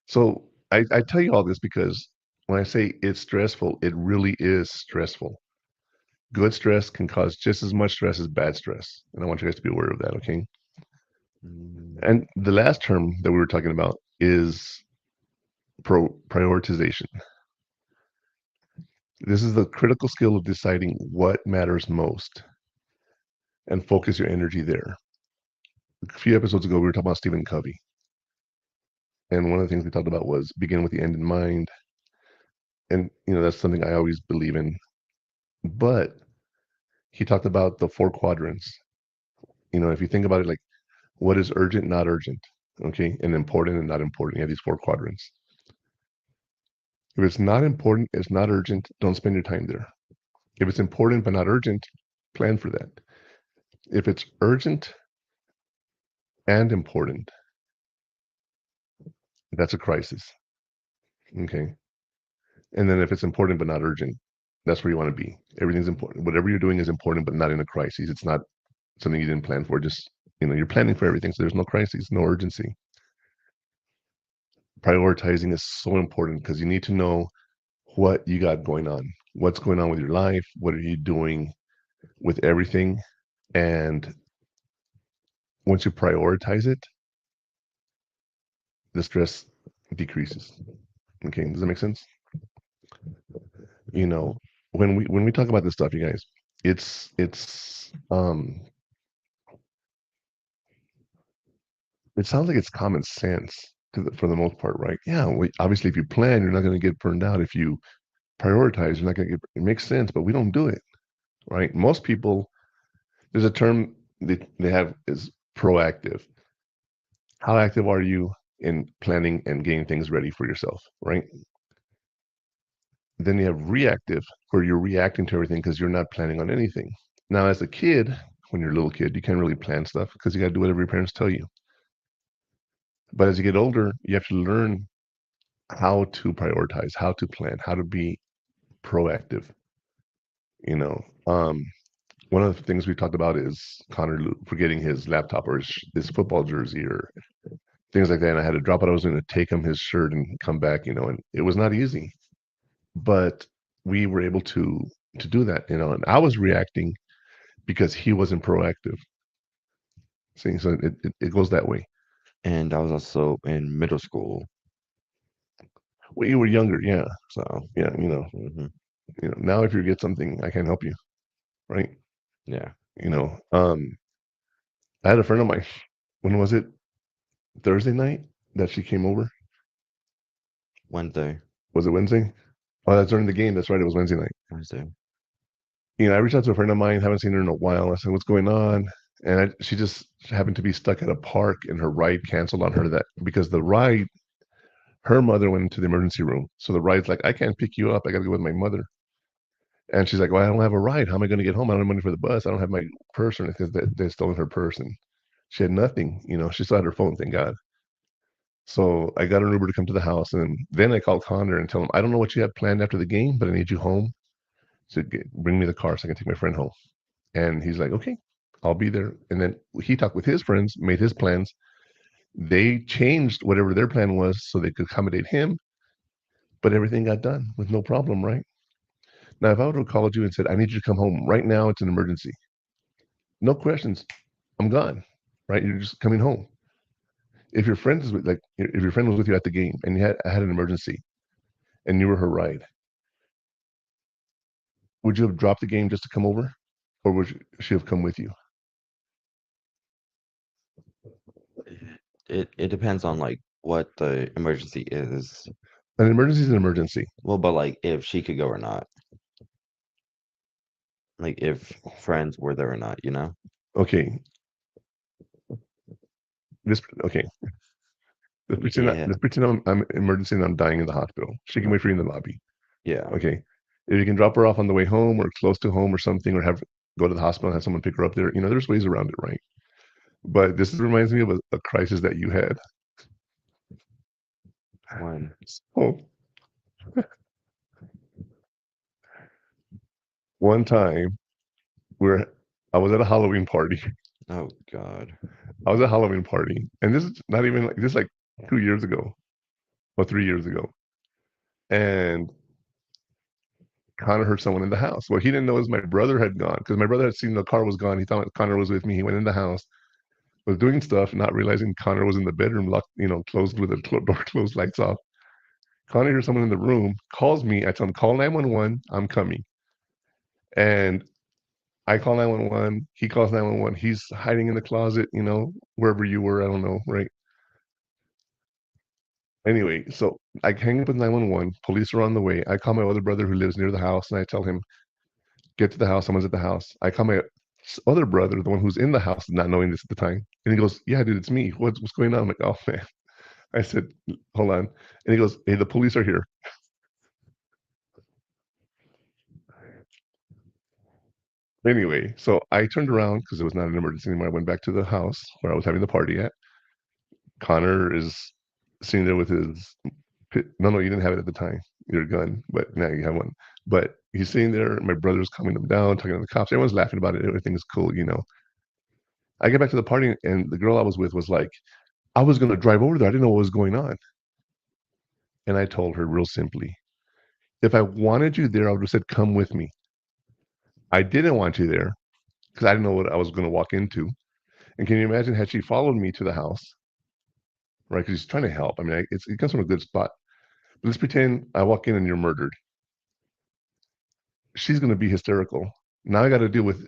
So I tell you all this because when I say it's stressful, it really is stressful. Good stress can cause just as much stress as bad stress. And I want you guys to be aware of that, okay? And the last term that we were talking about is prioritization. This is the critical skill of deciding what matters most and focus your energy there. A few episodes ago, we were talking about Stephen Covey. And one of the things we talked about was begin with the end in mind. And, that's something I always believe in. But he talked about the 4 quadrants. If you think about it, like what is urgent, not urgent, okay, and important and not important. You have these 4 quadrants. If it's not important, it's not urgent, don't spend your time there. If it's important but not urgent, plan for that. If it's urgent and important, that's a crisis, okay? And then if it's important but not urgent, that's where you want to be. Everything's important. Whatever you're doing is important but not in a crisis. It's not something you didn't plan for. Just, you're planning for everything, so there's no crisis, no urgency. Prioritizing is so important because you need to know what you got going on. What's going on with your life? What are you doing with everything? And once you prioritize it, the stress decreases. Okay, does that make sense? When we talk about this stuff, you guys, it's it sounds like it's common sense for the most part, right? Yeah, obviously if you plan, you're not going to get burned out. If you prioritize, you're not going to get, it makes sense, but we don't do it, right? Most people, there's a term they have is proactive. How active are you in planning and getting things ready for yourself, right? Then you have reactive, where you're reacting to everything because you're not planning on anything. Now, as a kid, when you're a little kid, you can't really plan stuff because you got to do whatever your parents tell you. But as you get older, you have to learn how to prioritize, how to plan, how to be proactive. One of the things we talked about is Connor forgetting his laptop or his football jersey or things like that. And I had to drop it. I was going to take him his shirt and come back, and it was not easy. But we were able to do that, and I was reacting because he wasn't proactive. See, so it goes that way. And I was also in middle school. Well, you were younger, yeah. So yeah, now if you get something, I can help you, right? Yeah. I had a friend of mine. When was it? Thursday night. that she came over? Wednesday. Was it Wednesday? Oh, that's during the game. That's right. It was Wednesday night. Wednesday. I reached out to a friend of mine, haven't seen her in a while. I said, what's going on? And she just happened to be stuck at a park and her ride canceled on her because the ride, her mother went into the emergency room. So the ride's like, I can't pick you up. I got to go with my mother. And she's like, well, I don't have a ride. How am I going to get home? I don't have money for the bus. I don't have my purse because they stolen her purse. And she had nothing. She still had her phone, thank God. So I got an Uber to come to the house. And then I called Connor and tell him, I don't know what you have planned after the game, but I need you home. So bring me the car so I can take my friend home. And he's like, okay, I'll be there. And then he talked with his friends, made his plans. They changed whatever their plan was so they could accommodate him. But everything got done with no problem, right? Now, if I would have called you and said, I need you to come home right now, it's an emergency. No questions. I'm gone, right? You're just coming home. If your friend is if your friend was with you at the game and I had an emergency and you were her ride, would you have dropped the game just to come over? Or would she have come with you? It depends on like what the emergency is. An emergency is an emergency. Well, but like if she could go or not. Like if friends were there or not, Okay. Let's pretend I'm emergency and I'm dying in the hospital. She can wait for you in the lobby. Yeah. Okay. If you can drop her off on the way home or close to home or something, or go to the hospital and have someone pick her up there, there's ways around it, right? But this reminds me of a crisis that you had. When? Oh. One time, I was at a Halloween party. Oh God. I was at a Halloween party, and this is not even this is like 2 years ago or 3 years ago, and Connor heard someone in the house. What he didn't know is my brother had gone, because my brother had seen the car was gone. He thought Connor was with me. He went in the house, was doing stuff, not realizing Connor was in the bedroom, locked, closed with the door closed, lights off. Connor hears someone in the room, calls me. I tell him, call 911. I'm coming. And I call 911. He calls 911. He's hiding in the closet, wherever you were. I don't know, right? Anyway, so I hang up with 911. Police are on the way. I call my other brother who lives near the house, and I tell him, get to the house. Someone's at the house. I call my other brother, the one who's in the house, not knowing this at the time. And he goes, yeah, dude, it's me. What's going on? I'm like, oh, man. I said, hold on. And he goes, hey, the police are here. Anyway, so I turned around because it was not an emergency anymore. I went back to the house where I was having the party at. Connor is sitting there with his no, you didn't have it at the time, your gun, but now you have one. But he's sitting there. My brother's calming him down, talking to the cops. Everyone's laughing about it. Everything is cool, I get back to the party, and the girl I was with was like, I was going to drive over there. I didn't know what was going on. And I told her real simply, if I wanted you there, I would have said, come with me. I didn't want you there because I didn't know what I was going to walk into. And can you imagine had she followed me to the house, right? Because she's trying to help. I mean, it comes from a good spot. But let's pretend I walk in and you're murdered. She's going to be hysterical. Now I got to deal with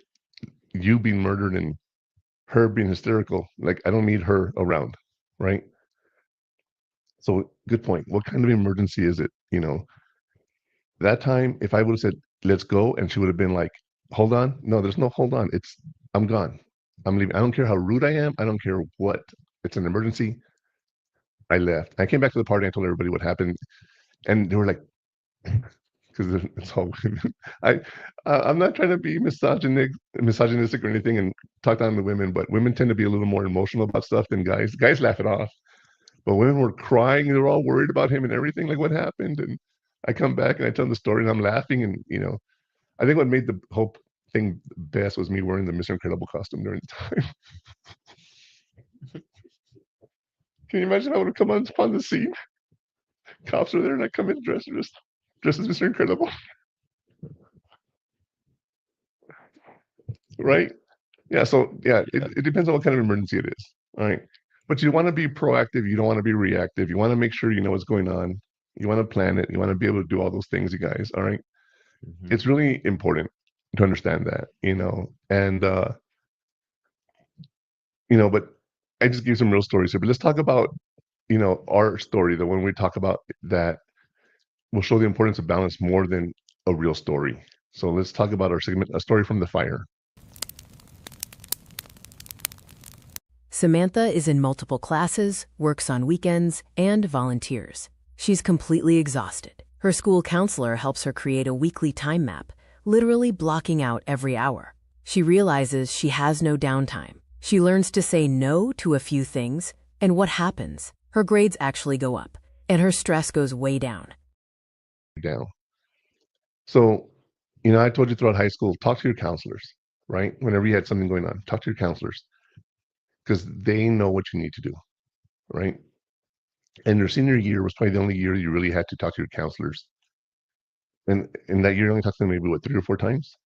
you being murdered and her being hysterical. Like, I don't need her around, right? So good point. What kind of emergency is it? That time, if I would have said, let's go, and she would have been like, hold on. No, there's no hold on. I'm gone. I'm leaving. I don't care how rude I am. I don't care what. It's an emergency. I left. I came back to the party. I told everybody what happened. And they were like, because it's all women. I'm not trying to be misogynistic or anything and talk down to women, but women tend to be a little more emotional about stuff than guys. Guys laugh it off. But women were crying. They were all worried about him and everything, like what happened. And I come back and I tell them the story and I'm laughing. And, I think what made the whole thing best was me wearing the Mr. Incredible costume during the time. Can you imagine I would have come upon the scene? Cops are there and I come in dressed as Mr. Incredible. Right? Yeah, so yeah, it depends on what kind of emergency it is. All right. But you want to be proactive, you don't want to be reactive. You want to make sure you know what's going on. You want to plan it, you want to be able to do all those things, you guys. All right. Mm-hmm. It's really important to understand that, and but I just gave some real stories here. But let's talk about our story, the one we talk about that will show the importance of balance more than a real story. So let's talk about our segment, A Story from the Fire. Samantha is in multiple classes, works on weekends, and volunteers. She's completely exhausted. Her school counselor helps her create a weekly time map, literally blocking out every hour. She realizes she has no downtime. She learns to say no to a few things, and what happens? Her grades actually go up, and her stress goes way down. So, I told you throughout high school, talk to your counselors, right? Whenever you had something going on, talk to your counselors because they know what you need to do, right? And your senior year was probably the only year you really had to talk to your counselors. And in that year, you only talked to them maybe, 3 or 4 times?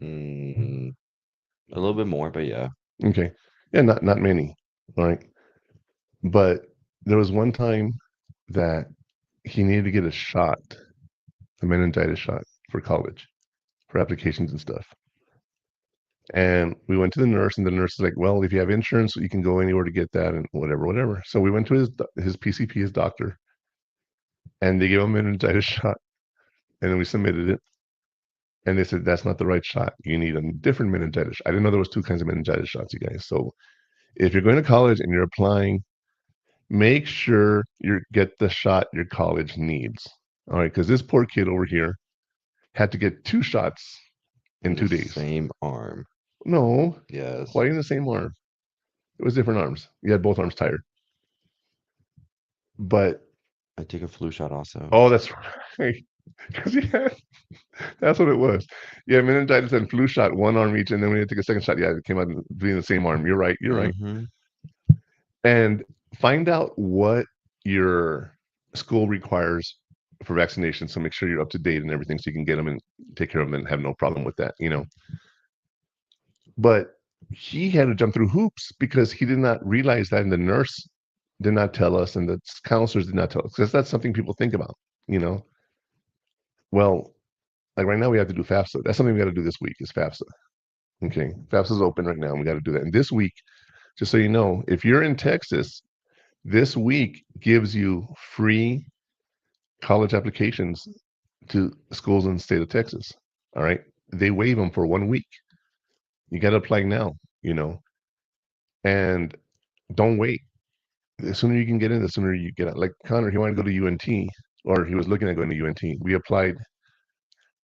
A little bit more, but yeah. Okay. Yeah, not many, all right? But there was one time that he needed to get a shot, a meningitis shot for college, for applications and stuff. And we went to the nurse, and the nurse is like, well, if you have insurance, you can go anywhere to get that and whatever. So we went to his PCP, his doctor, and they gave him a meningitis shot. And then we submitted it. And they said, that's not the right shot. You need a different meningitis. I didn't know there was 2 kinds of meningitis shots, you guys. So if you're going to college and you're applying, make sure you get the shot your college needs. All right, because this poor kid over here had to get 2 shots in 2 days. Same arm. No. Yes. Why in the same arm? It was different arms. You had both arms tired. But I took a flu shot also. Oh, that's right. Because that's what it was. Yeah, meningitis and flu shot, 1 arm each, and then when you take a second shot, yeah, it came out being the same arm. You're right. You're right. And find out what your school requires for vaccination. So make sure you're up to date and everything, so you can get them and take care of them and have no problem with that. But he had to jump through hoops because he did not realize that, and the nurse did not tell us, and the counselors did not tell us, because that's something people think about. Well, like right now we have to do FAFSA. That's something we got to do this week is FAFSA. Okay, FAFSA is open right now, and we got to do that. And this week, just so you know, if you're in Texas, this week gives you free college applications to schools in the state of Texas. All right, they waive them for 1 week. You got to apply now, and don't wait. The sooner you can get in, the sooner you get out. Like Connor, he wanted to go to UNT, or he was looking at going to UNT. We applied,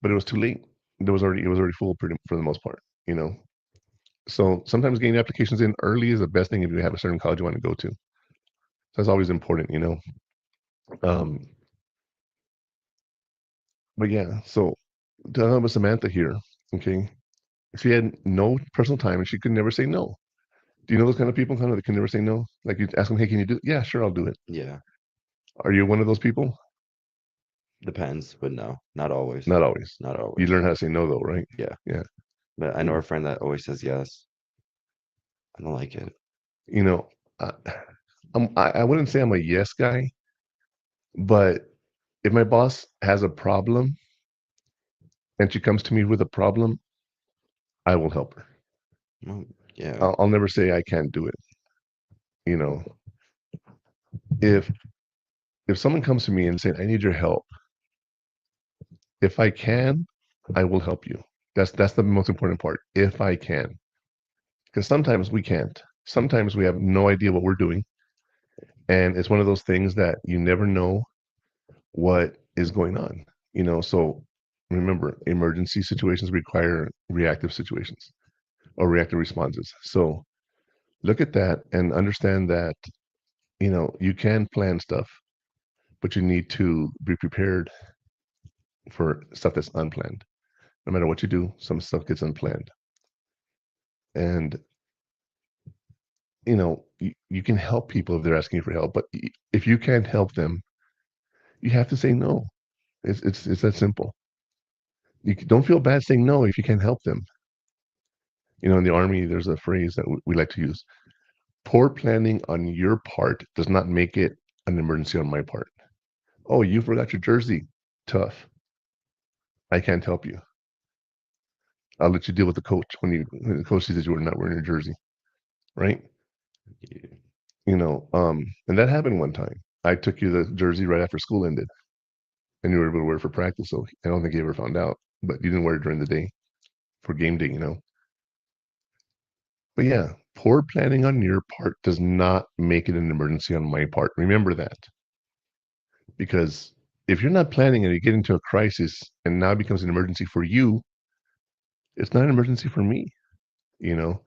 but it was too late. It was already full for the most part, So sometimes getting applications in early is the best thing if you have a certain college you want to go to. That's always important, But yeah, so talking about Samantha here, okay, she had no personal time and she could never say no. Do you know those kind of people, Connor, that can never say no? Like you ask them, hey, can you do it? Yeah, sure, I'll do it. Yeah. Are you one of those people? Depends, but no, not always. Not always. Not always. You learn how to say no, though, right? Yeah. Yeah. But I know a friend that always says yes. I don't like it. I wouldn't say I'm a yes guy, but if my boss has a problem and she comes to me with a problem, I will help her. Well, yeah. I'll never say I can't do it. If someone comes to me and say, I need your help, if I can, I will help you. That's the most important part. If I can, because sometimes we can't. Sometimes we have no idea what we're doing, and it's one of those things that you never know what is going on. So remember, emergency situations require reactive situations or reactive responses. So look at that and understand that you can plan stuff, but you need to be prepared for stuff that's unplanned. No matter what you do, some stuff gets unplanned. And, you can help people if they're asking you for help, but if you can't help them, you have to say no. It's that simple. You don't feel bad saying no if you can't help them. In the Army, there's a phrase that we like to use. Poor planning on your part does not make it an emergency on my part. Oh, you forgot your jersey. Tough. I can't help you. I'll let you deal with the coach when the coach sees that you are not wearing your jersey, right? Yeah. And that happened one time. I took you the jersey right after school ended, and you were able to wear it for practice. So I don't think you ever found out, but you didn't wear it during the day for game day. But yeah, poor planning on your part does not make it an emergency on my part. Remember that. Because if you're not planning and you get into a crisis and now it becomes an emergency for you, it's not an emergency for me, you know?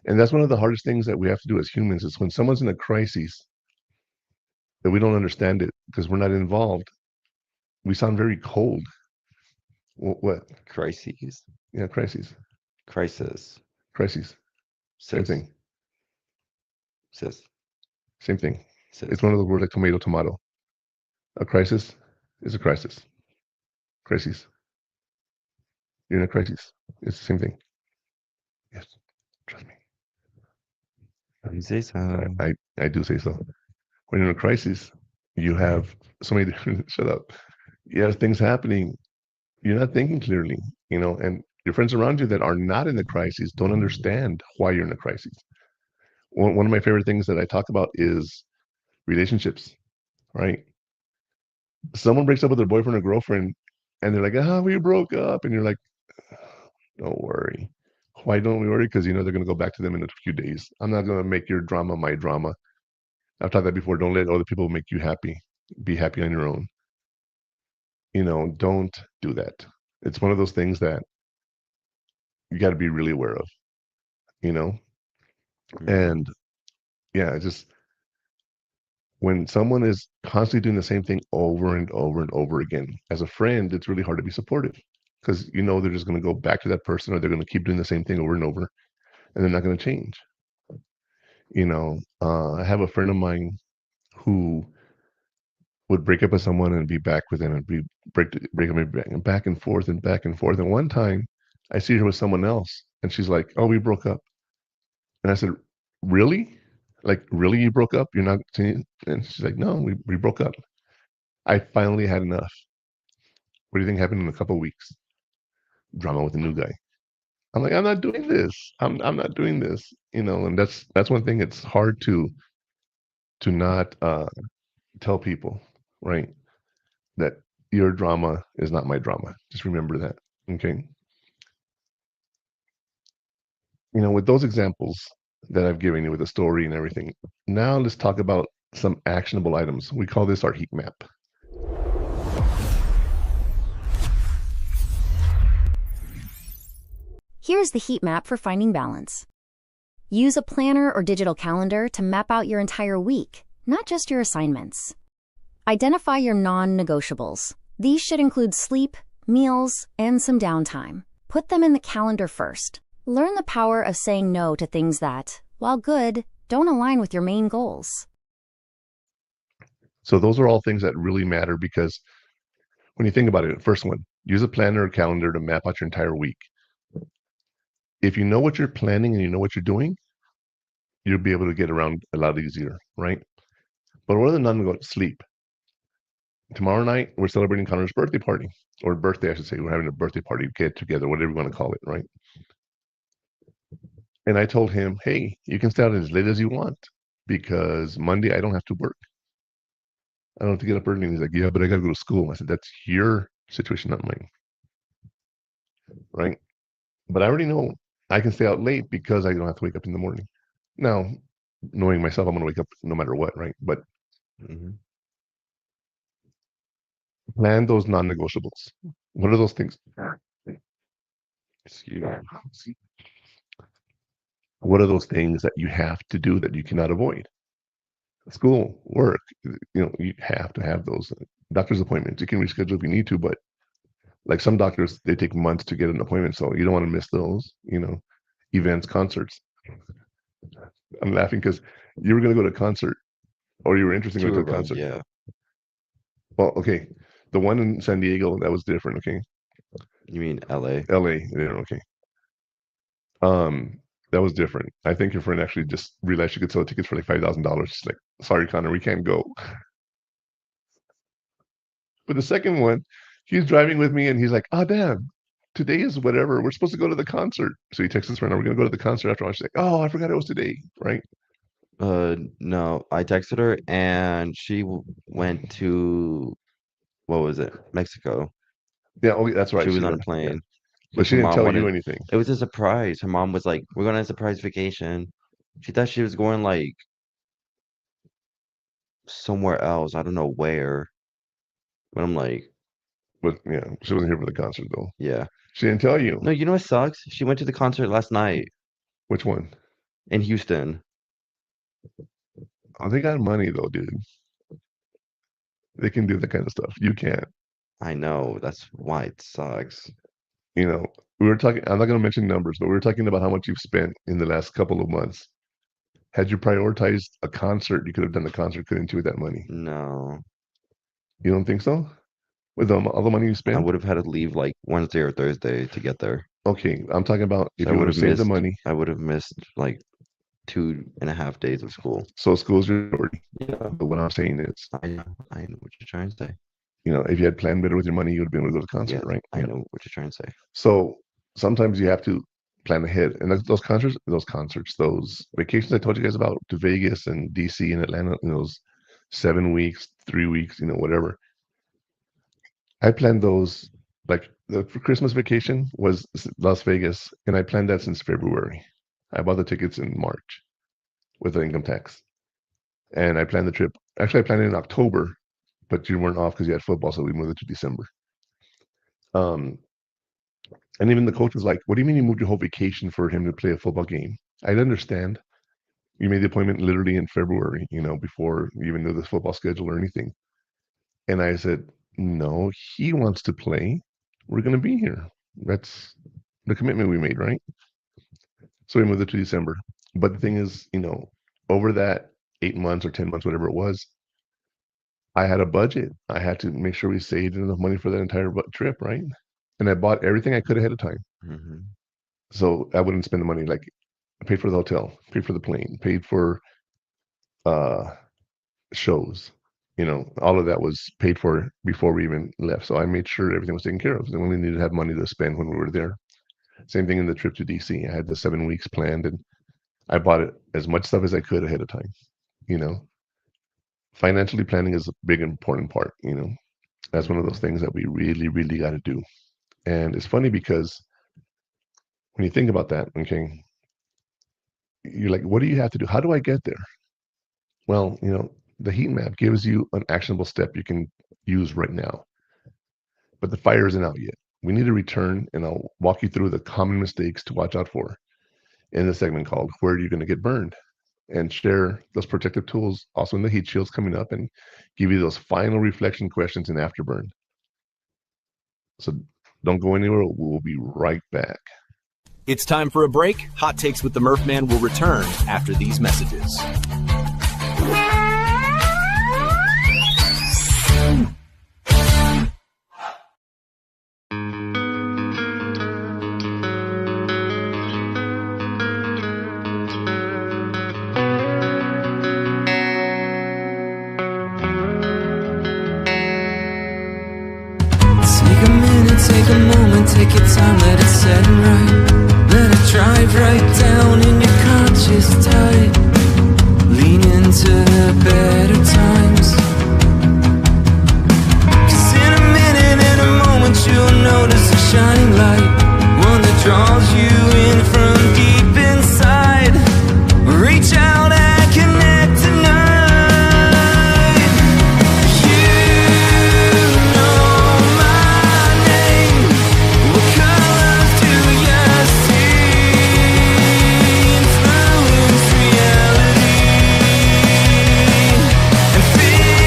And that's one of the hardest things that we have to do as humans is when someone's in a crisis that we don't understand it because we're not involved, we sound very cold. What? Crises. Yeah, crises. Crisis. Crises. Same Sis. thing. Sis. Same thing. Sis. It's one of those words like tomato, tomato. A crisis is a crisis. Crises. You're in a crisis. It's the same thing. Yes, trust me. You say so. I do say so. When you're in a crisis, you have so many different, shut up. You have things happening. You're not thinking clearly, and your friends around you that are not in the crisis don't understand why you're in a crisis. One of my favorite things that I talk about is relationships, right? Someone breaks up with their boyfriend or girlfriend and they're like, we broke up. And you're like, don't worry. Why don't we worry? Because they're going to go back to them in a few days. I'm not going to make your drama my drama. I've talked that before. Don't let other people make you happy. Be happy on your own. Don't do that. It's one of those things that you got to be really aware of, and yeah, just when someone is constantly doing the same thing over and over and over again, as a friend, it's really hard to be supportive because they're just going to go back to that person or they're going to keep doing the same thing over and over and they're not going to change. I have a friend of mine who would break up with someone and be back with them and break up and back and forth and back and forth. And one time I see her with someone else and she's like, "Oh, we broke up." And I said, "Really? Like, really you broke up? You're not saying?" And she's like, "No, we broke up. I finally had enough." What do you think happened in a couple of weeks? Drama with a new guy. I'm like, I'm not doing this. I'm not doing this. And that's one thing. It's hard to not tell people, right? That your drama is not my drama. Just remember that. Okay. With those examples that I've given you with the story and everything, now let's talk about some actionable items. We call this our heat map. Here's the heat map for finding balance. Use a planner or digital calendar to map out your entire week, not just your assignments. Identify your non-negotiables. These should include sleep, meals, and some downtime. Put them in the calendar first. Learn the power of saying no to things that, while good, don't align with your main goals. So those are all things that really matter because when you think about it, first one, use a planner or calendar to map out your entire week. If you know what you're planning and you know what you're doing, you'll be able to get around a lot easier, right? But what are the non-negotiables? Sleep. Tomorrow night, we're celebrating Connor's birthday party, or birthday, I should say. We're having a birthday party, get together, whatever you want to call it, right? And I told him, hey, you can stay out as late as you want because Monday I don't have to work. I don't have to get up early. And he's like, yeah, but I got to go to school. I said, that's your situation, not mine. Right? But I already know I can stay out late because I don't have to wake up in the morning. Now, knowing myself, I'm going to wake up no matter what, right? But plan those non-negotiables. What are those things? Excuse me. What are those things that you have to do that you cannot avoid? School, work, you have to have those. Doctor's appointments, you can reschedule if you need to, but like some doctors, they take months to get an appointment, so you don't want to miss those, events, concerts. I'm laughing because you were going to go to a concert or you were interested in going to a concert. Yeah. Well, okay. The one in San Diego, that was different, okay? You mean LA? LA, yeah, okay. That was different. I think your friend actually just realized she could sell tickets for like $5,000. She's like, sorry, Connor, we can't go. But the second one, he's driving with me and he's like, oh, damn, today is whatever. We're supposed to go to the concert. So he texts his friend, we're going to go to the concert after all. She's like, oh, I forgot it was today, right? No, I texted her and she went to, what was it? Mexico. Yeah, okay, that's right. She was She on a went, plane. yeah. But she Her didn't mom tell you wanted, anything. it was a surprise. Her mom was like, we're going on a surprise vacation. She thought she was going like somewhere else. I don't know where. But I'm like, But yeah, she wasn't here for the concert though. yeah. She didn't tell you. No, you know what sucks? She went to the concert last night Which one? in Houston. Oh, they got money though, dude. They can do that kind of stuff. You can't. I know. That's why it sucks. You know, we were talking, I'm not going to mention numbers, but we were talking about how much you've spent in the last couple of months. Had you prioritized a concert, you could have done the concert, couldn't you, with that money? No. You don't think so? With all the money you I spent? would have had to leave like Wednesday or Thursday to get there. Okay, I'm talking about if I you would would have have saved the missed money. I would have missed like 2.5 days of school. So school's your priority. Yeah. But what I'm saying is, I know what you're trying to say. you know, if you had planned better with your money, you would have been able to go to the concert, Yes, right? I Yeah. know what you're trying to say. So sometimes you have to plan ahead. And those vacations I told you guys about to Vegas and DC and Atlanta, those 7 weeks, 3 weeks, whatever. I planned those, like the Christmas vacation was Las Vegas, and I planned that since February. I bought the tickets in March with the income tax. And I planned the trip. Actually, I planned it in October, but you weren't off because you had football, so we moved it to December. And even the coach was like, "What do you mean you moved your whole vacation for him to play a football game?" I'd understand. You made the appointment literally in February, before you even knew the football schedule or anything. And I said, "No, he wants to play. We're going to be here. That's the commitment we made, right?" So we moved it to December. But the thing is, over that 8 months or 10 months, whatever it was, I had a budget. I had to make sure we saved enough money for that entire trip, right? And I bought everything I could ahead of time. Mm-hmm. So I wouldn't spend the money. Like, I paid for the hotel, paid for the plane, paid for shows. All of that was paid for before we even left. So I made sure everything was taken care of. And we only needed to have money to spend when we were there. Same thing in the trip to DC. I had the 7 weeks planned, and I bought it as much stuff as I could ahead of time. Financially planning is a big, important part. That's one of those things that we really, really got to do. And it's funny because when you think about that, okay, you're like, what do you have to do? How do I get there? Well, the heat map gives you an actionable step you can use right now. But the fire isn't out yet. We need to return, and I'll walk you through the common mistakes to watch out for in the segment called Where Are You Going to Get Burned? And share those protective tools also in the heat shields coming up, and give you those final reflection questions in Afterburn. So don't go anywhere. We'll be right back. It's time for a break. Hot Takes with the Murph Man will return after these messages. Take a moment, take your time, let it set right. Let it drive right down in your conscious tide. Lean into the better times. 'Cause in a minute, in a moment, you'll notice a shining light. One that draws you in from deep inside. Reach out and connect tonight. Feel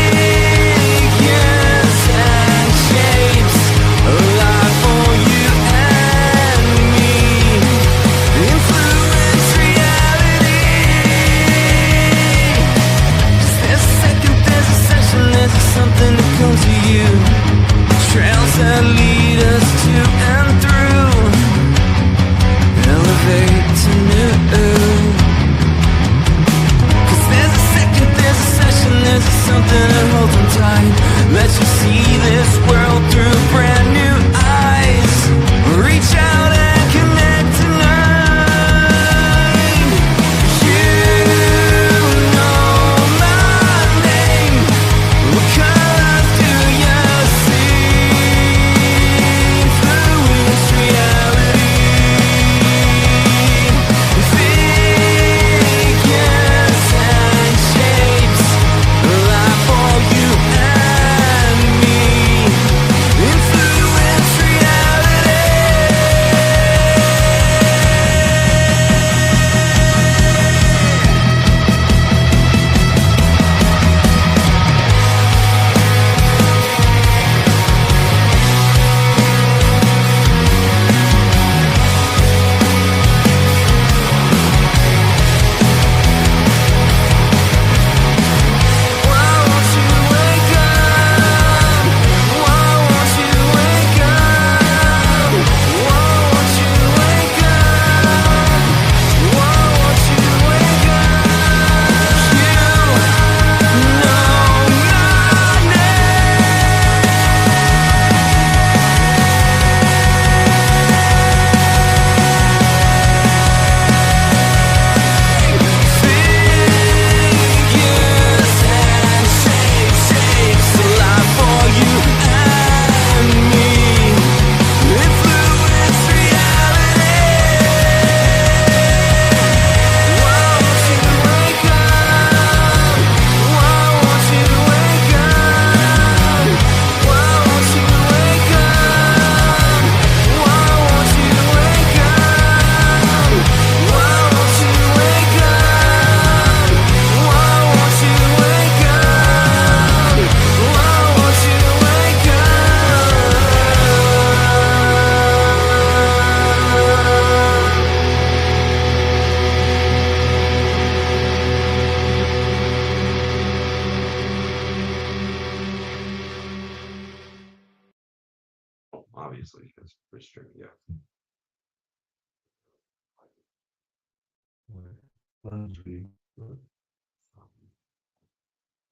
obviously, because restrict. Yeah.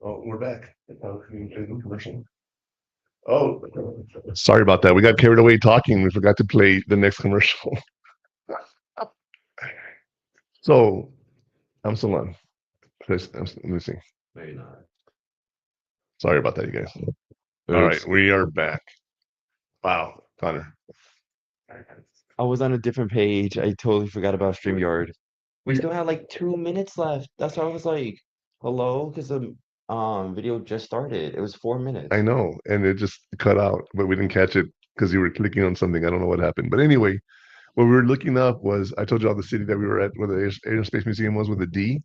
Oh, we're back. Commercial. Oh, sorry about that. We got carried away talking. We forgot to play the next commercial. So, I'm still on. Let me see. Maybe not. Sorry about that, you guys. All right, we are back. Wow, Connor. I was on a different page. I totally forgot about StreamYard. We still had like 2 minutes left. That's why I was like, hello? Because the video just started. It was 4 minutes. I know, and it just cut out, but we didn't catch it because you were clicking on something. I don't know what happened. But anyway, what we were looking up was, I told you all the city that we were at, where the Air and Space Museum was with a D.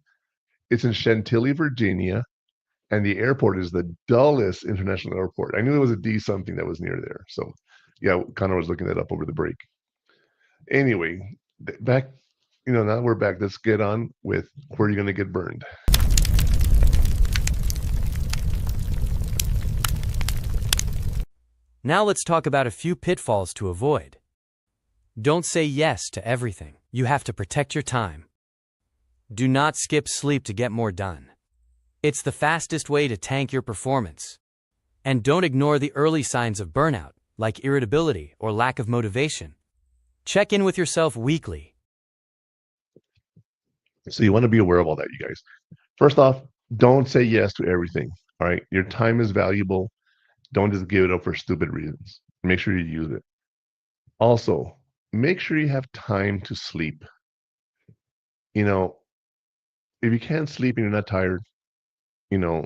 It's in Chantilly, Virginia, and the airport is the Dulles International Airport. I knew there was a D something that was near there. So, yeah, Connor was looking that up over the break. Anyway, back, now we're back. Let's get on with where you're going to get burned. Now let's talk about a few pitfalls to avoid. Don't say yes to everything. You have to protect your time. Do not skip sleep to get more done. It's the fastest way to tank your performance. And don't ignore the early signs of burnout, like irritability or lack of motivation. Check in with yourself weekly. So you want to be aware of all that, you guys. First off, don't say yes to everything. All right. Your time is valuable. Don't just give it up for stupid reasons. Make sure you use it. Also, make sure you have time to sleep. If you can't sleep and you're not tired, I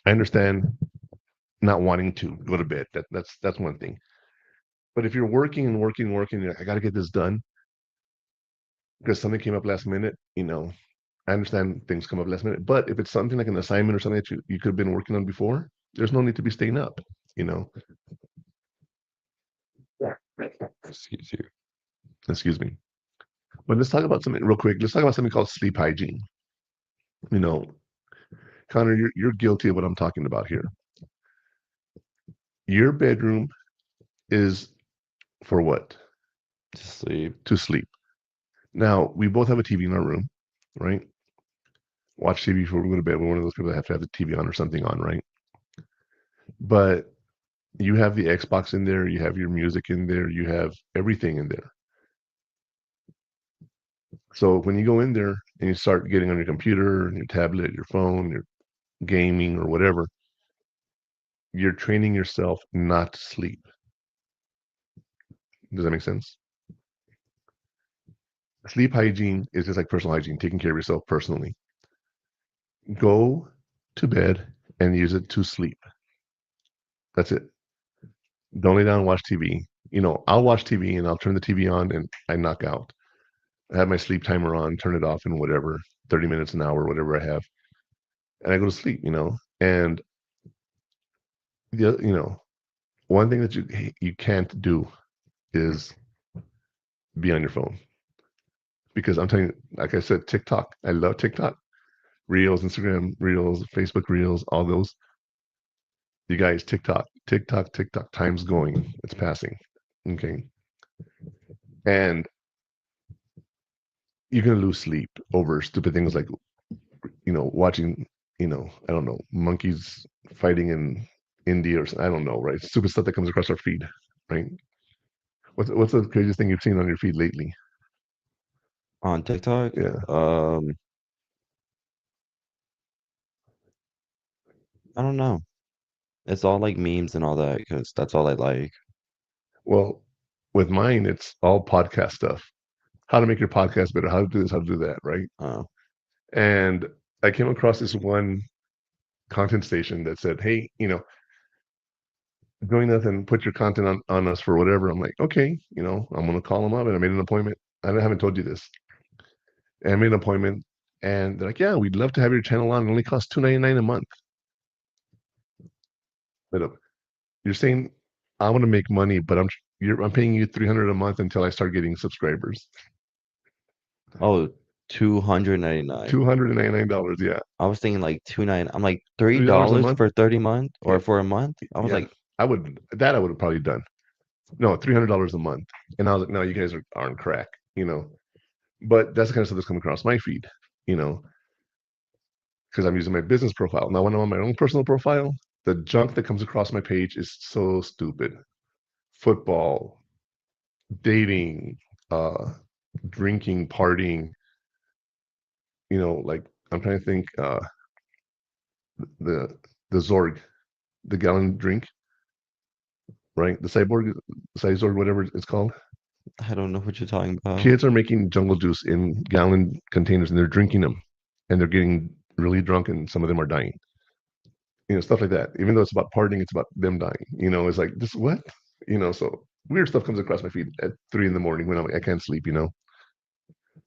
understand not wanting to go to bed. That's one thing. But if you're working and working, you're like, I got to get this done because something came up last minute, I understand things come up last minute. But if it's something like an assignment or something that you could have been working on before, there's no need to be staying up, Excuse me. But let's talk about something real quick. Let's talk about something called sleep hygiene. Connor, you're guilty of what I'm talking about here. Your bedroom is for what? To sleep. Now, we both have a TV in our room, right? Watch TV before we go to bed. We're one of those people that have to have the TV on or something on, right? But you have the Xbox in there, you have your music in there, you have everything in there. So when you go in there and you start getting on your computer, your tablet, your phone, your gaming or whatever, you're training yourself not to sleep. Does that make sense? Sleep hygiene is just like personal hygiene, taking care of yourself personally. Go to bed and use it to sleep. That's it. Don't lay down and watch TV. I'll watch TV and I'll turn the TV on and I knock out. I have my sleep timer on, turn it off in whatever, 30 minutes, an hour, whatever I have. And I go to sleep, And one thing that you can't do is be on your phone. Because I'm telling you, like I said, TikTok. I love TikTok. Reels, Instagram Reels, Facebook Reels, all those. You guys, TikTok, time's going. It's passing. Okay. And you're going to lose sleep over stupid things like, watching, I don't know, monkeys fighting in India or something. I don't know, right? Stupid stuff that comes across our feed, right? What's the craziest thing you've seen on your feed lately? On TikTok? Yeah. I don't know. It's all like memes and all that because that's all I like. Well, with mine, it's all podcast stuff. How to make your podcast better, how to do this, how to do that, right? Oh. And I came across this one content station that said, hey, doing nothing, put your content on us for whatever. I'm like, okay, I'm going to call them up. And I made an appointment. I haven't told you this. And I made an appointment. And they're like, yeah, we'd love to have your channel on. It only costs $2.99 a month. But you're saying I want to make money, but I'm paying you $300 a month until I start getting subscribers. Oh, $299. $299, yeah. I was thinking like $2.99. I'm like $3 for 30 months or for a month. I was like, I would have probably done. No, $300 a month. And I was like, no, you guys are on crack, you know. But that's the kind of stuff that's coming across my feed, you know, because I'm using my business profile. Now, when I'm on my own personal profile, the junk that comes across my page is so stupid. Football, dating, drinking, partying, you know, like I'm trying to think, the the Zorg, the gallon drink, right? The Cyborg, whatever it's called. I don't know what you're talking about. Kids are making jungle juice in gallon containers and they're drinking them, and they're getting really drunk, and some of them are dying. You know, stuff like that. Even though it's about partying, it's about them dying. You know, it's like this what? You know, so weird stuff comes across my feed at 3 in the morning when I can't sleep. You know,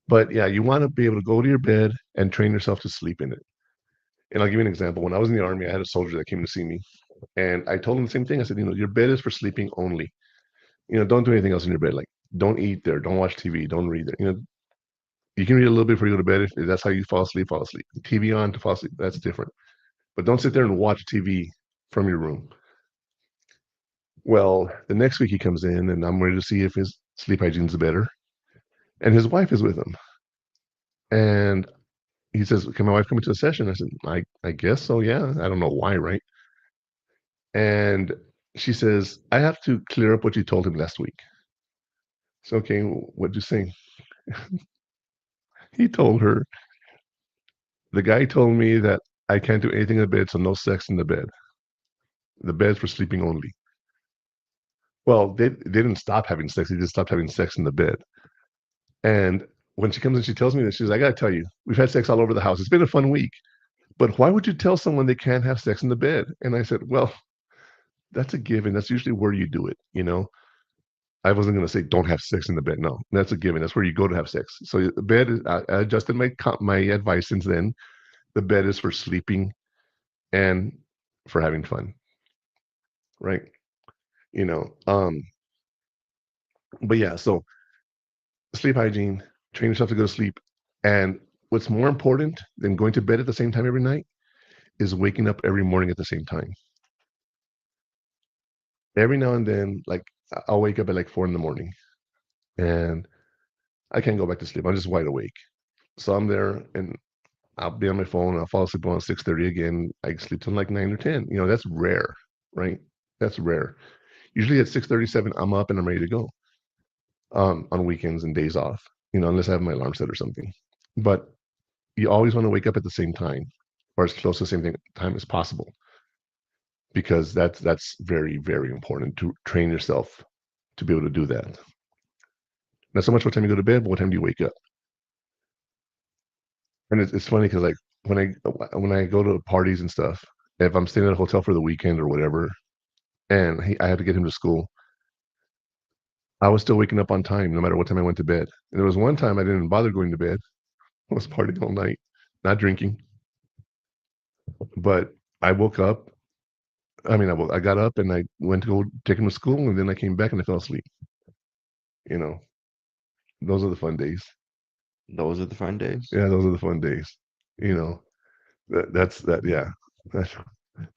but yeah, you want to be able to go to your bed and train yourself to sleep in it. And I'll give you an example. When I was in the army, I had a soldier that came to see me, and I told him the same thing. I said, you know, your bed is for sleeping only. You know, don't do anything else in your bed. Like, don't eat there, don't watch TV, don't read there. You know, you can read a little bit before you go to bed. If that's how you fall asleep, fall asleep. TV on to fall asleep, that's different. But don't sit there and watch TV from your room. Well, the next week he comes in, and I'm ready to see if his sleep hygiene's better. And his wife is with him. And he says, can my wife come into a session? I said, I guess so, yeah. I don't know why, right? And she says, I have to clear up what you told him last week. So, okay, what'd you say? He told her, the guy told me that I can't do anything in the bed, so no sex in the bed. The bed's for sleeping only. Well, they didn't stop having sex. They just stopped having sex in the bed. And when she comes and she tells me this, she's like, I gotta tell you, we've had sex all over the house. It's been a fun week. But why would you tell someone they can't have sex in the bed? And I said, well, that's a given. That's usually where you do it, you know? I wasn't going to say don't have sex in the bed. No, that's a given. That's where you go to have sex. So the bed is, I adjusted my advice since then. The bed is for sleeping and for having fun, right? You know, but yeah, so sleep hygiene, train yourself to go to sleep. And what's more important than going to bed at the same time every night is waking up every morning at the same time. Every now and then, like I'll wake up at like 4 in the morning and I can't go back to sleep. I'm just wide awake. So I'm there and I'll be on my phone. I'll fall asleep around 6:30 again. I sleep till like 9 or 10. You know, that's rare, right? That's rare. Usually at 6:37, I'm up and I'm ready to go. On weekends and days off, you know, unless I have my alarm set or something. But you always want to wake up at the same time or as close to the same time as possible, because that's very, very important to train yourself to be able to do that. Not so much what time you go to bed, but what time do you wake up? And it's funny because like when I go to parties and stuff, if I'm staying at a hotel for the weekend or whatever, and I had to get him to school, I was still waking up on time no matter what time I went to bed. And there was one time I didn't bother going to bed. I was partying all night, not drinking. But I woke up. I mean, I got up and I went to go take him to school, and then I came back and I fell asleep. You know, those are the fun days. Those are the fun days. Yeah, those are the fun days. You know, that's that. Yeah, that's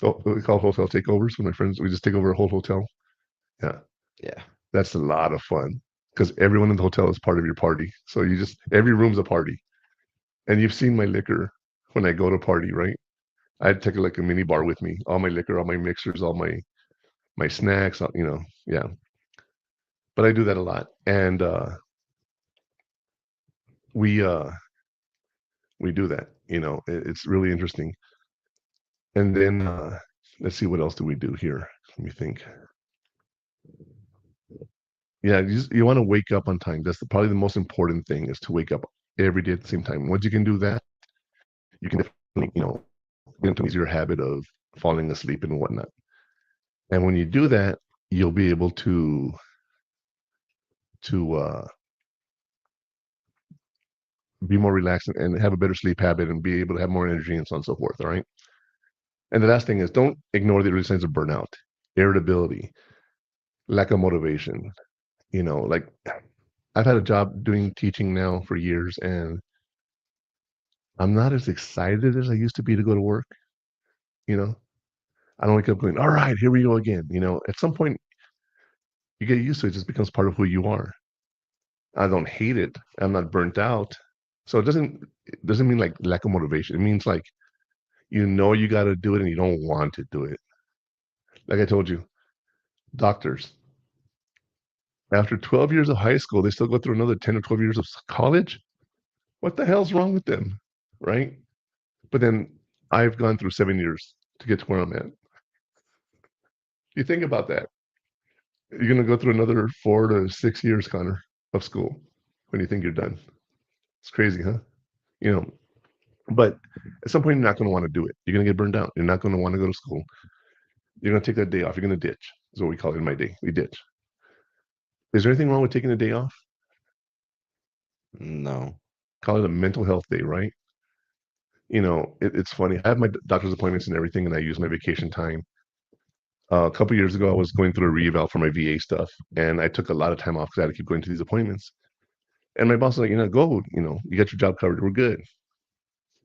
what we call hotel takeovers. When my friends, we just take over a whole hotel. Yeah, Yeah. that's a lot of fun because everyone in the hotel is part of your party. So you just every room's a party, and you've seen my liquor when I go to party, right? I'd take like a mini bar with me, all my liquor, all my mixers, all my snacks, you know, yeah. But I do that a lot, and we uh we do that. You know, it's really interesting. And then let's see, what else do we do here? Let me think. Yeah, you want to wake up on time. That's probably the most important thing, is to wake up every day at the same time. Once you can do that, you can definitely, you know, get into an easier habit of falling asleep and whatnot. And when you do that, you'll be able to be more relaxed and have a better sleep habit and be able to have more energy and so on and so forth. All right. And the last thing is, don't ignore the early signs of burnout, irritability, lack of motivation. You know, like I've had a job doing teaching now for years, and I'm not as excited as I used to be to go to work. You know, I don't wake up going, all right, here we go again. You know, at some point, You get used to it. It just becomes part of who you are. I don't hate it. I'm not burnt out. So it doesn't mean like lack of motivation. It means like you got to do it and you don't want to do it. Like I told you, doctors, after 12 years of high school, they still go through another 10 or 12 years of college. What the hell's wrong with them? Right? But then I've gone through 7 years to get to where I'm at. You think about that. You're going to go through another 4 to 6 years, Connor, of school when you think you're done. It's crazy, huh? You know, but at some point, you're not going to want to do it. You're going to get burned out. You're not going to want to go to school. You're going to take that day off. You're going to ditch. Is what we call it in my day. We ditch. Is there anything wrong with taking a day off? No. Call it a mental health day, right? You know, it's funny. I have my doctor's appointments and everything, and I use my vacation time. A couple years ago, I was going through a re-eval for my VA stuff, and I took a lot of time off because I had to keep going to these appointments. And my boss was like, go, you got your job covered. We're good.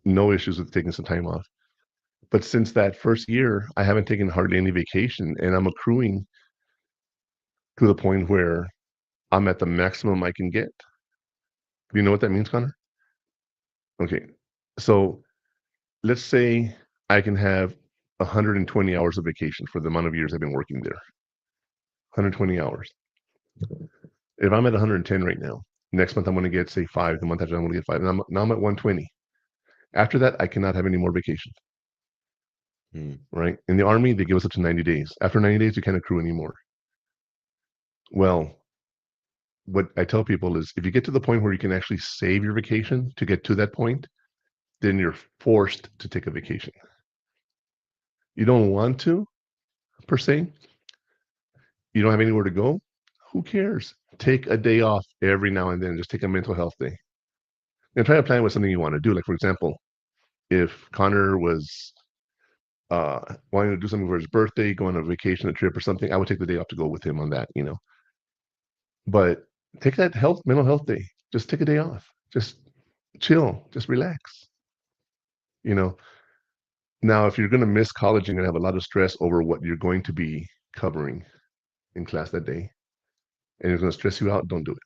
No issues with taking some time off. But since that first year, I haven't taken hardly any vacation, and I'm accruing to the point where I'm at the maximum I can get. Do you know what that means, Connor? Okay. So let's say I can have 120 hours of vacation for the amount of years I've been working there. 120 hours. If I'm at 110 right now, next month I'm going to get, say, 5. The month after I'm going to get 5. And now I'm at 120. After that, I cannot have any more vacation. Right? In the Army, they give us up to 90 days. After 90 days, you can't accrue anymore. Well, what I tell people is if you get to the point where you can actually save your vacation to get to that point, then you're forced to take a vacation. You don't want to, per se. You don't have anywhere to go. Who cares? Take a day off every now and then. Just take a mental health day. And try to plan with something you want to do. Like, for example, if Connor was wanting to do something for his birthday, go on a vacation, a trip or something, I would take the day off to go with him on that, But take that mental health day. Just take a day off. Just chill. Just relax. Now, if you're going to miss college, you're going to have a lot of stress over what you're going to be covering in class that day. And it's going to stress you out. Don't do it.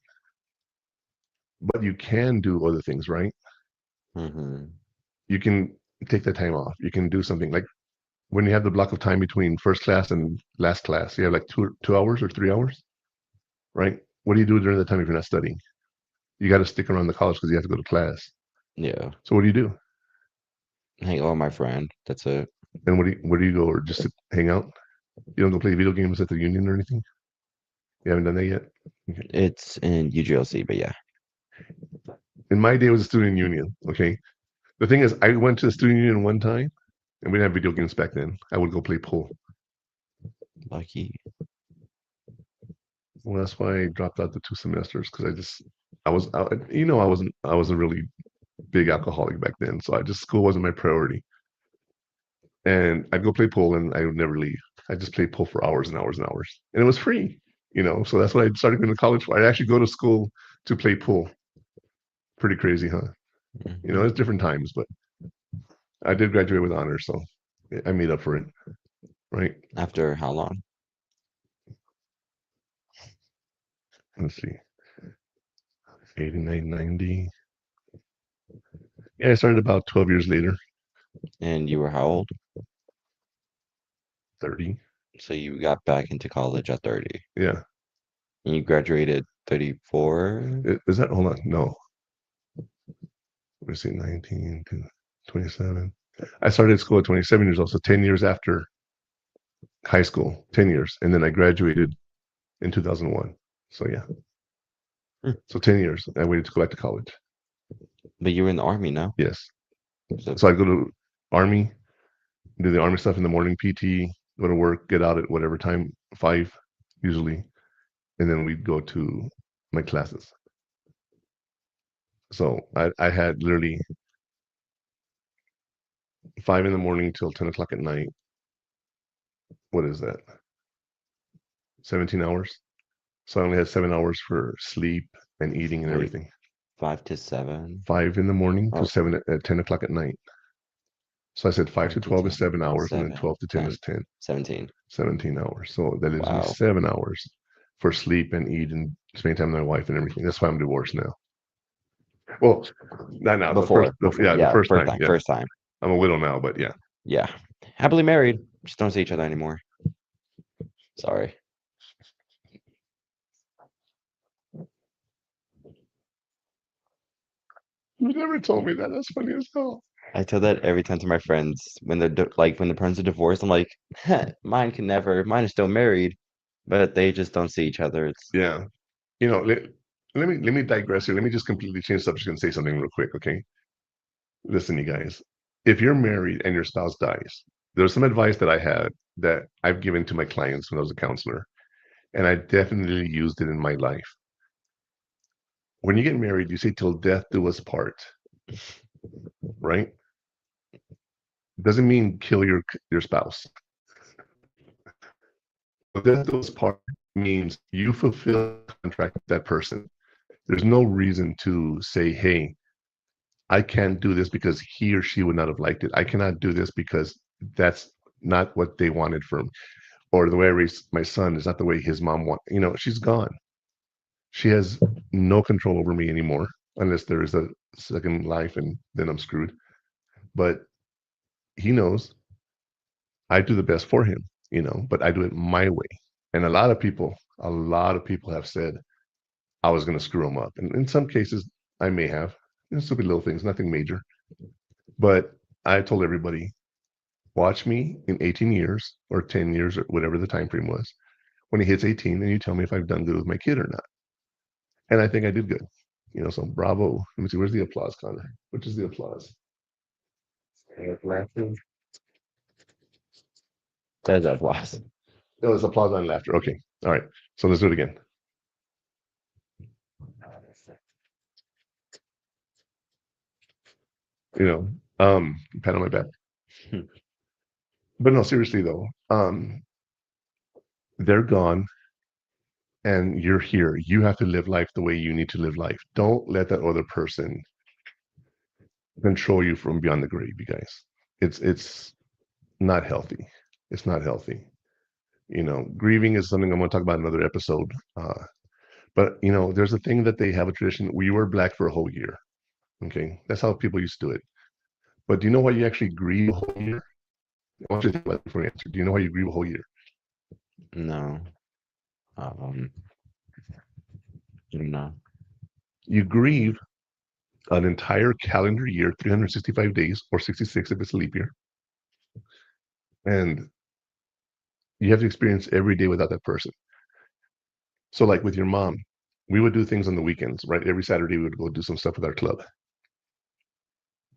But you can do other things, right? Mm-hmm. You can take that time off. You can do something like when you have the block of time between first class and last class, you have like 2 hours or 3 hours, right? What do you do during that time if you're not studying? You got to stick around the college because you have to go to class. Yeah. So what do you do? Hang out with my friend. That's it. And where do you go, or just hang out? You don't go play video games at the union or anything? You haven't done that yet? Okay. It's in UGLC, but yeah. In my day, it was a student union, okay? The thing is, I went to the student union one time, and we didn't have video games back then. I would go play pool. Lucky. Well, that's why I dropped out the 2 semesters, because I wasn't a really big alcoholic back then, so school wasn't my priority. And I'd go play pool, and I would never leave. I just played pool for hours and hours and hours, and it was free, So that's what I started going to college for. I actually go to school to play pool. Pretty crazy, huh? Mm-hmm. It's different times, but I did graduate with honors, so I made up for it, right? After how long? Let's see, 89, 90. Yeah, I started about 12 years later. And you were how old? 30. So you got back into college at 30. Yeah. And you graduated 34? Hold on, no. Let me see, 19 to 27. I started school at 27 years old, so 10 years after high school, 10 years. And then I graduated in 2001. So yeah. So 10 years. I waited to go back to college. But you were in the Army now? Yes. So I go to Army, do the Army stuff in the morning, PT, go to work, get out at whatever time, 5 usually. And then we'd go to my classes. So I had literally 5 in the morning till 10 o'clock at night. What is that? 17 hours. So I only had 7 hours for sleep and eating and everything. 5 to 7? 5 in the morning till 7 at 10 o'clock at night. So I said 5 to 12 is 7 hours, and then 12 to 10 is 10. 17. 17 hours. So that leaves me 7 hours. for sleep and eat and spend time with my wife and everything. That's why I'm divorced now. Well, not now. Before, the first time. Yeah. First time. I'm a widow now, but yeah. Yeah. Happily married. Just don't see each other anymore. Sorry. You never told me that. That's funny as hell. I tell that every time to my friends when they're when the parents are divorced. I'm like, mine is still married, but they just don't see each other. It's Yeah. You know, let me digress here. Let me just completely change the subject and say something real quick, okay? Listen, you guys. If you're married and your spouse dies, there's some advice that I had that I've given to my clients when I was a counselor, and I definitely used it in my life. When you get married, you say till death do us part, right? Doesn't mean kill your spouse. Death do us part means you fulfill the contract with that person. There's no reason to say, hey, I can't do this because he or she would not have liked it. I cannot do this because that's not what they wanted from, or the way I raised my son is not the way his mom wanted. You know, she's gone. She has no control over me anymore, unless there is a second life, and then I'm screwed. But he knows I do the best for him, you know, but I do it my way. And a lot of people have said I was going to screw him up. And in some cases, I may have. Stupid little things, nothing major. But I told everybody, watch me in 18 years or 10 years or whatever the time frame was. When he hits 18, then you tell me if I've done good with my kid or not. And I think I did good. You know, so bravo. Let me see, where's the applause, Connor? Which is the applause? There's applause. No, it's applause and laughter. Okay. All right. So let's do it again. You know, pat on my back. But no, seriously though, they're gone and you're here. You have to live life the way you need to live life. Don't let that other person control you from beyond the grave, you guys. It's not healthy. It's not healthy. You know, grieving is something I'm going to talk about in another episode. But you know, there's a thing that they have a tradition. We wear black for a whole year. Okay, that's how people used to do it. But do you know why you actually grieve a whole year? I want you to think about it before you answer. Do you know why you grieve a whole year? No. No. You grieve an entire calendar year, 365 days, or 66 if it's a leap year. And you have to experience every day without that person. So like with your mom, we would do things on the weekends, right? Every Saturday we would go do some stuff with our club.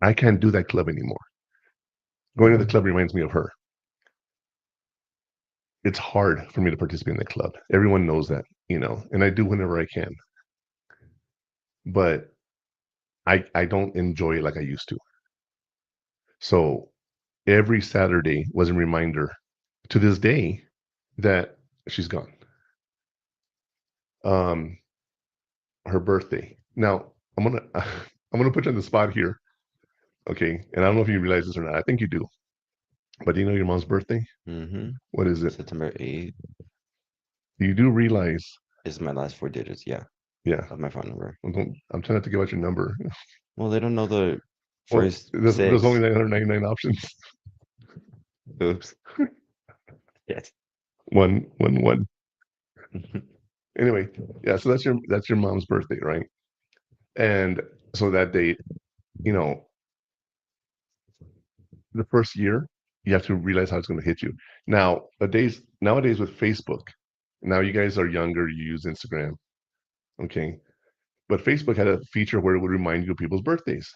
I can't do that club anymore. Going to the club reminds me of her. It's hard for me to participate in the club. Everyone knows that, you know, and I do whenever I can. But I don't enjoy it like I used to. So every Saturday was a reminder to this day that she's gone. Her birthday. Now I'm gonna put you on the spot here. Okay, and I don't know if you realize this or not. I think you do. But do you know your mom's birthday? Mm-hmm. What is it? September 8th. You do realize is my last 4 digits, yeah. Yeah. Of my phone number. I'm trying not to give out your number. Well, they don't know the Well, first there's only 999 options. Oops. Yes. One. Anyway, yeah, so that's your mom's birthday, right? And so that date, you know, the first year, you have to realize how it's going to hit you. Nowadays with Facebook, now you guys are younger, you use Instagram, okay? But Facebook had a feature where it would remind you of people's birthdays.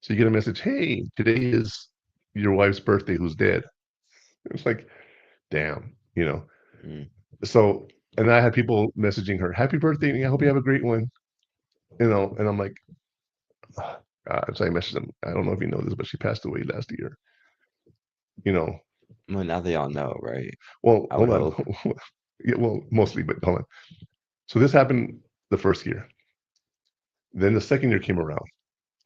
So you get a message, hey, today is your wife's birthday who's dead. It's like, damn, you know. So, and I had people messaging her, happy birthday, I hope you have a great one. You know, and I'm like, oh, God. So I messaged them, I don't know if you know this, but she passed away last year. You know. Well, now they all know, right? Well, hold on. Yeah, well, mostly, but hold on. So this happened the first year. Then the second year came around.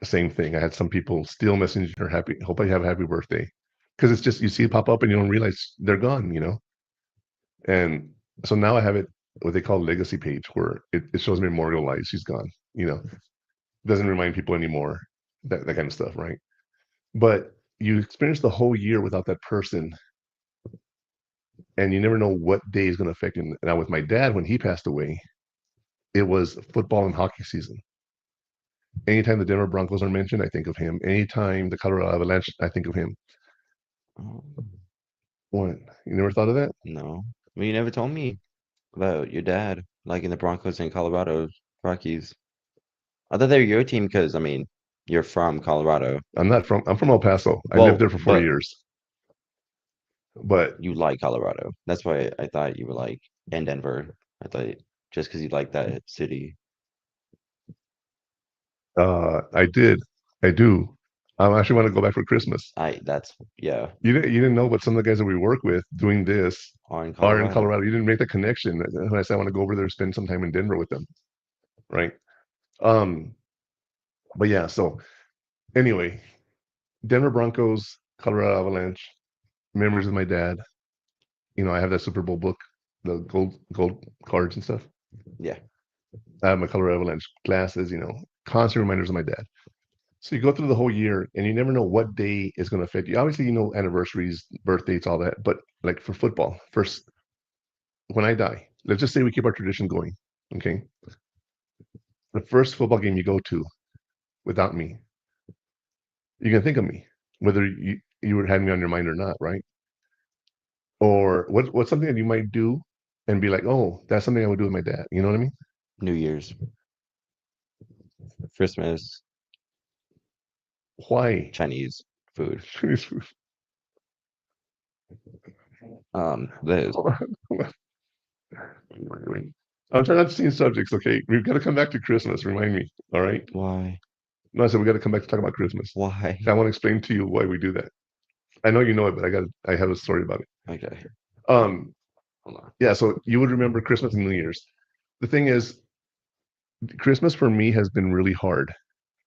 The same thing. I had some people still messaging her, hope I have a happy birthday. Because it's just, you see it pop up and you don't realize they're gone, you know? And so now I have it what they call legacy page, where it shows memorialized. She's gone. Doesn't remind people anymore. That kind of stuff, right? But you experience the whole year without that person, and you never know what day is going to affect you. Now, with my dad, when he passed away, it was football and hockey season. Anytime the Denver Broncos are mentioned, I think of him. Anytime the Colorado Avalanche, I think of him. What? You never thought of that? No. Well, you never told me about your dad, like in the Broncos and Colorado Rockies. I thought they were your team because, I mean, you're from Colorado. I'm from El Paso. I lived there for 4 years. But you like Colorado. That's why I thought you were like in Denver. I thought just because you like that city. I did. I do. I actually want to go back for Christmas. Yeah. You didn't know, but some of the guys that we work with doing this are in Colorado. You didn't make the connection. When I said I want to go over there, spend some time in Denver with them, right? But yeah. So anyway, Denver Broncos, Colorado Avalanche, memories of my dad. I have that Super Bowl book, the gold cards and stuff. Yeah. I have my Colorado Avalanche glasses. Constant reminders of my dad. So you go through the whole year and you never know what day is going to affect you. Obviously, anniversaries, birth dates, all that. But like for football, first, when I die, let's just say we keep our tradition going. Okay. The first football game you go to without me, you can think of me, whether you would have me on your mind or not, right? Or what's something that you might do and be like, oh, that's something I would do with my dad. You know what I mean? New Year's. Christmas. Why? Chinese food. Chinese food. Liz. I'm trying not to change subjects, okay? We've got to come back to Christmas. Remind me, all right? Why? No, I said we got to come back to talk about Christmas. Why? I want to explain to you why we do that. I know you know it, but I have a story about it. Okay. Hold on. Yeah, so you would remember Christmas and New Year's. The thing is, Christmas for me has been really hard.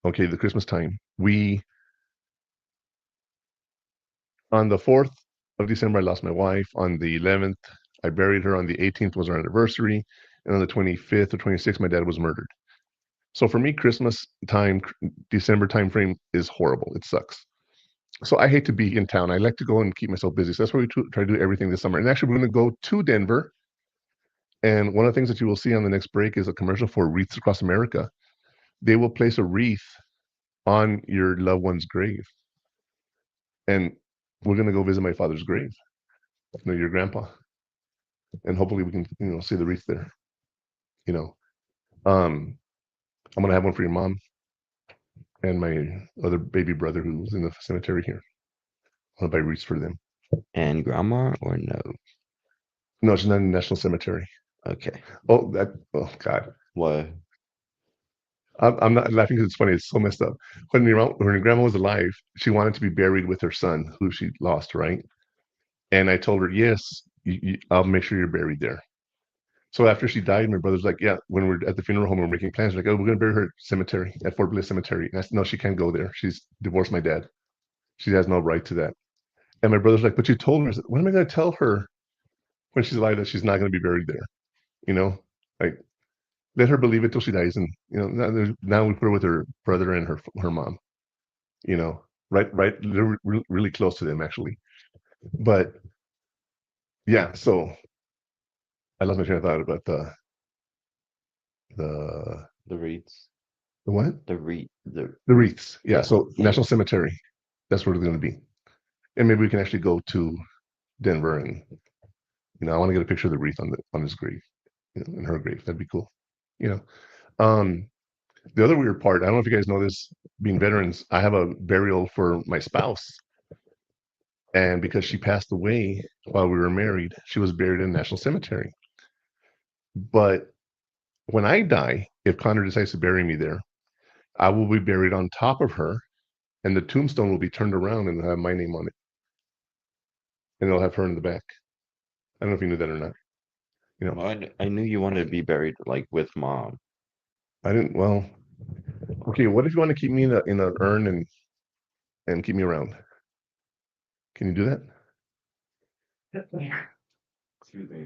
Okay, the Christmas time. On the 4th of December, I lost my wife. On the 11th, I buried her. On the 18th was our anniversary. And on the 25th or 26th, my dad was murdered. So for me, Christmas time, December time frame is horrible. It sucks. So I hate to be in town. I like to go and keep myself busy. So that's why we try to do everything this summer. And actually, we're going to go to Denver. And one of the things that you will see on the next break is a commercial for Wreaths Across America. They will place a wreath on your loved one's grave. And we're going to go visit my father's grave, your grandpa. And hopefully we can, see the wreath there. I'm going to have one for your mom and my other baby brother who's in the cemetery here. I'm going to buy wreaths for them. And grandma or no? No, it's not in the National Cemetery. Okay. Oh, God. What? I'm not laughing because it's funny. It's so messed up. When your grandma was alive, she wanted to be buried with her son, who she lost, right? And I told her, yes, I'll make sure you're buried there. So after she died, my brother's like, yeah, when we're at the funeral home, we're making plans. We're like, oh, we're going to bury her at cemetery, at Fort Bliss Cemetery. And I said, no, she can't go there. She's divorced my dad. She has no right to that. And my brother's like, but you told her. I said, what am I going to tell her when she's alive that she's not going to be buried there? Like, let her believe it till she dies. And, now we put her with her brother and her mom, right, they're really close to them, actually. But yeah, so I lost my train of thought about the wreaths. The what? The wreaths. Yeah. So National Cemetery. That's where it's going to be. And maybe we can actually go to Denver and, I want to get a picture of the wreath on his grave, in her grave. That'd be cool. The other weird part, I don't know if you guys know this, being veterans, I have a burial for my spouse. And because she passed away while we were married, she was buried in National Cemetery. But when I die, if Connor decides to bury me there, I will be buried on top of her, and the tombstone will be turned around and have my name on it. And it'll have her in the back. I don't know if you knew that or not. Well, I knew you wanted to be buried like with mom. I didn't. Well, okay. What if you want to keep me in an urn and keep me around? Can you do that? Excuse me.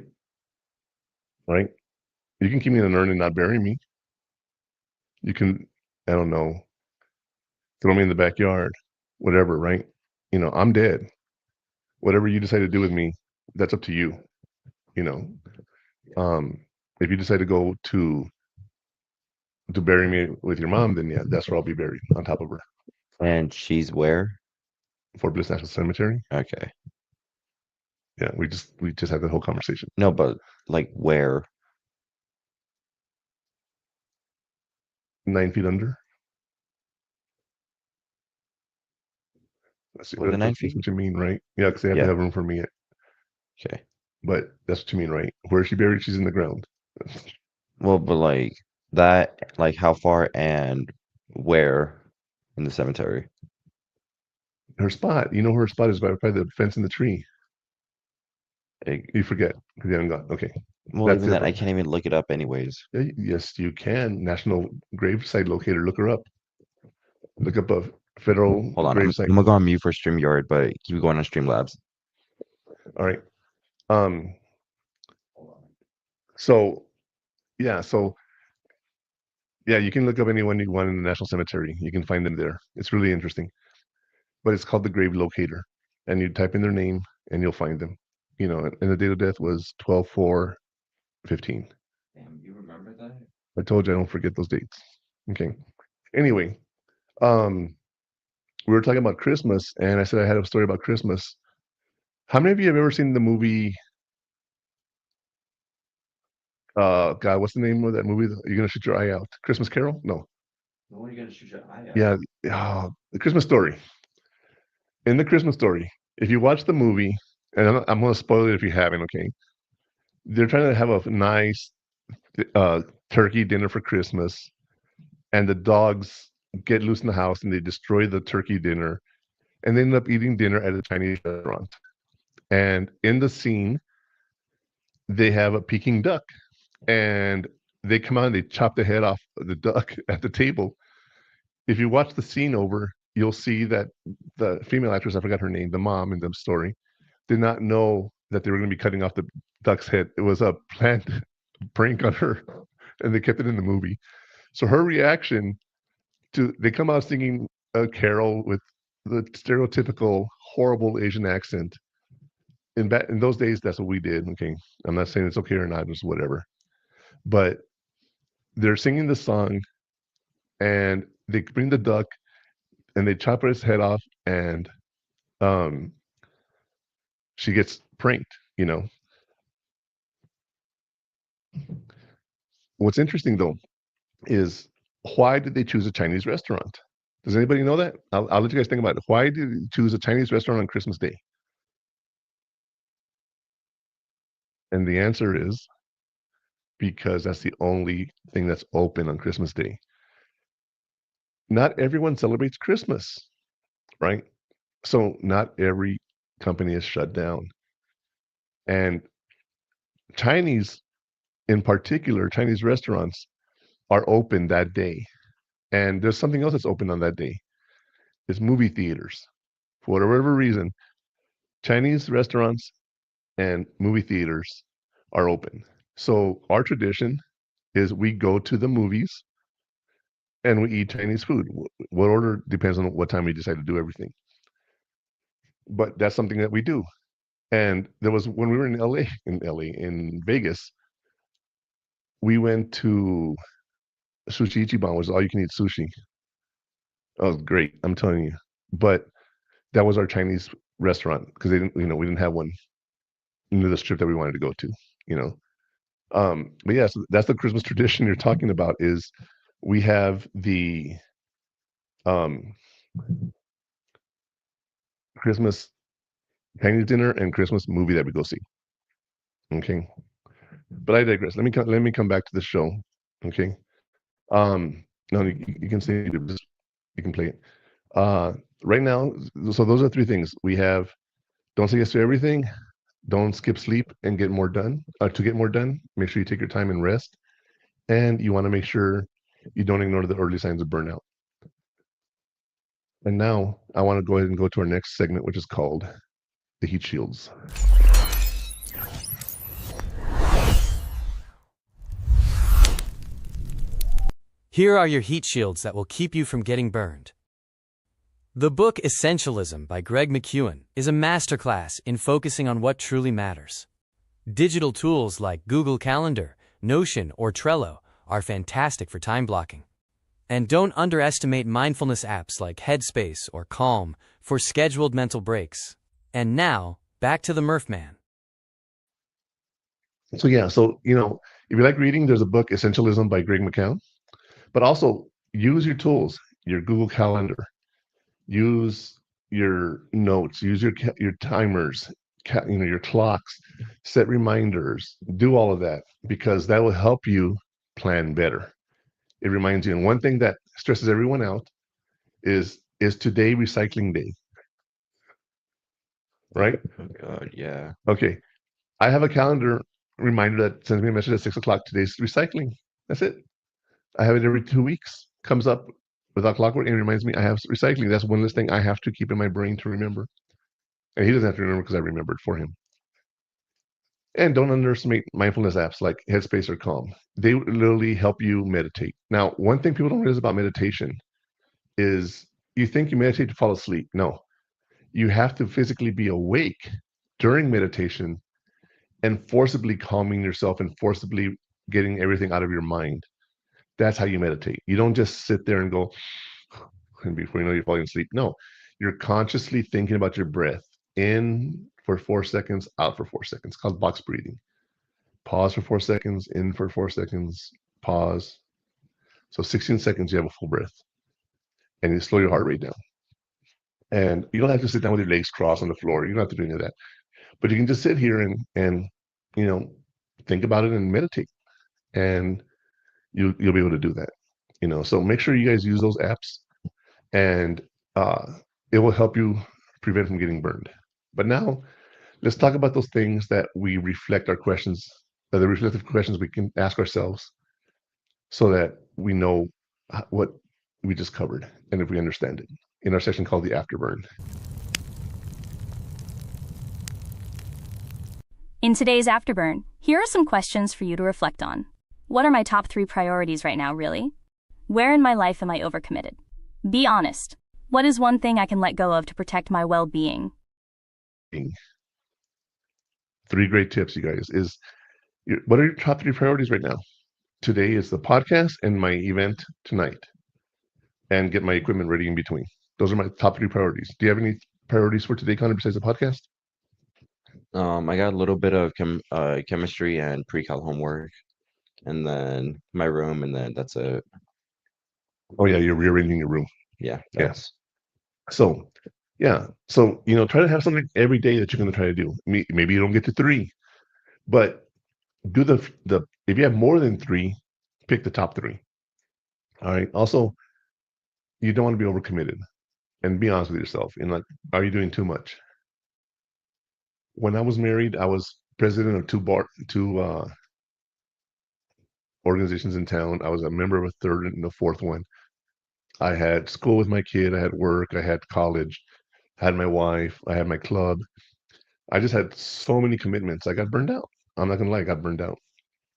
Right. You can keep me in an urn and not bury me. You can, I don't know, throw me in the backyard, whatever, right? You know, I'm dead. Whatever you decide to do with me, that's up to you. You know, if you decide to go to bury me with your mom, then yeah, that's where I'll be buried, on top of her. And she's where? Fort Bliss National Cemetery. Okay. Yeah, we just had that whole conversation. No, but like where? 9 feet under. Let's see. Was it 9 That's feet? what you mean, right? Yeah, because they have to have room for me. Okay. But that's what you mean, right? Where is she buried? She's in the ground. Well, but like that, like how far and where in the cemetery? Her spot. You know where her spot is, by the fence in the tree. You forget because you haven't gone. Okay. Well, That's even it, that, I right? can't even look it up anyways. Yes, you can. National Gravesite Locator. Look her up. Look up a federal Hold on, I'm gravesite. gonna go on mute for StreamYard, but keep going on Streamlabs. All right. So yeah, you can look up anyone you want in the National Cemetery. You can find them there. It's really interesting. But it's called the Grave Locator. And you type in their name and you'll find them. You know, and the date of death was 12/4/15. Damn, you remember that? I told you I don't forget those dates. Okay. Anyway, we were talking about Christmas, and I said I had a story about Christmas. How many of you have ever seen the movie? God, what's the name of that movie? You're gonna shoot your eye out. Christmas Carol? No. When are you gonna shoot your eye out? Yeah, the Christmas Story. In the Christmas Story, if you watch the movie, and I'm gonna spoil it if you haven't, okay? They're trying to have a nice turkey dinner for Christmas, and the dogs get loose in the house and they destroy the turkey dinner, and they end up eating dinner at a Chinese restaurant. And in the scene, they have a Peking duck, and they come out and they chop the head off the duck at the table. If you watch the scene over, you'll see that the female actress, I forgot her name, the mom in the story, did not know that they were going to be cutting off the duck's head. It was a planned prank on her, and they kept it in the movie. So her reaction to, they come out singing a carol with the stereotypical horrible Asian accent. In those days, that's what we did. Okay, I'm not saying it's okay or not, just whatever. But they're singing the song, and they bring the duck, and they chop his head off, and she gets pranked. You know. What's interesting though is, why did they choose a Chinese restaurant? Does anybody know that? I'll let you guys think about it. Why did they choose a Chinese restaurant on Christmas Day? And the answer is because that's the only thing that's open on Christmas Day. Not everyone celebrates Christmas, right? So not every company is shut down. And Chinese, in particular, Chinese restaurants are open that day. And there's something else that's open on that day. It's movie theaters. For whatever reason, Chinese restaurants and movie theaters are open. So our tradition is we go to the movies and we eat Chinese food. What order depends on what time we decide to do everything. But that's something that we do. And there was, when we were in Vegas, we went to Sushi Ichiban, which was all you can eat sushi. That was great, I'm telling you. But that was our Chinese restaurant because they didn't, we didn't have one near the strip that we wanted to go to, But yeah, so that's the Christmas tradition you're talking about. Is we have the Christmas Chinese dinner and Christmas movie that we go see. Okay, but I digress. Let me come back to the show. Okay, no, you can say you can play it. Right now, so those are three things we have. Don't say yes to everything. Don't skip sleep and get more done. To get more done, make sure you take your time and rest. And you want to make sure you don't ignore the early signs of burnout. And now I want to go ahead and go to our next segment, which is called the heat shields. Here are your heat shields that will keep you from getting burned. The book Essentialism by Greg McKeown is a masterclass in focusing on what truly matters. Digital tools like Google Calendar, Notion, or Trello are fantastic for time blocking. And don't underestimate mindfulness apps like Headspace or Calm for scheduled mental breaks. And now, back to the Murph Man. So yeah, so if you like reading, there's a book, Essentialism by Greg McKeown. But also use your tools, your Google Calendar, use your notes, use your timers, your clocks, set reminders, do all of that, because that will help you plan better. It reminds you, and one thing that stresses everyone out is today recycling day, right? Oh God, yeah. Okay, I have a calendar reminder that sends me a message at 6 o'clock. Today's recycling. That's it. I have it every 2 weeks. Comes up without clockwork and reminds me I have recycling. That's one less thing I have to keep in my brain to remember. And he doesn't have to remember because I remembered for him. And don't underestimate mindfulness apps like Headspace or Calm. They literally help you meditate. Now, one thing people don't realize about meditation is you think you meditate to fall asleep. No, you have to physically be awake during meditation and forcibly calming yourself and forcibly getting everything out of your mind. That's how you meditate. You don't just sit there and go, and before you know you're falling asleep. No, you're consciously thinking about your breath. In for 4 seconds, out for 4 seconds. It's called box breathing. Pause for 4 seconds, in for 4 seconds, pause. So 16 seconds, you have a full breath. And you slow your heart rate down. And you don't have to sit down with your legs crossed on the floor. You don't have to do any of that. But you can just sit here and think about it and meditate. And you'll be able to do that. So make sure you guys use those apps, and it will help you prevent from getting burned. But now let's talk about those things that we reflect our questions, the reflective questions we can ask ourselves, so that we know what we just covered and if we understand it, in our section called the afterburn. In today's afterburn, here are some questions for you to reflect on. What are my top 3 priorities right now, really? Where in my life am I overcommitted? Be honest. What is one thing I can let go of to protect my well-being? 3 great tips, you guys, is what are your top 3 priorities right now? Today is the podcast and my event tonight, and get my equipment ready in between. Those are my top 3 priorities. Do you have any priorities for today, Connor, besides the podcast? I got a little bit of chemistry and pre-cal homework, and then my room, and then that's it. Oh yeah, you're rearranging your room. Yeah. Yes. So try to have something every day that you're going to try to do. Maybe you don't get to 3, but do the if you have more than 3, pick the top 3. All right. Also, you don't want to be overcommitted, and be honest with yourself. Are you doing too much? When I was married, I was president of 2 organizations in town. I was a member of a 3rd and the 4th one. I had school with my kid. I had work. I had college. I had my wife. I had my club. I just had so many commitments. I got burned out. I'm not gonna lie, I got burned out,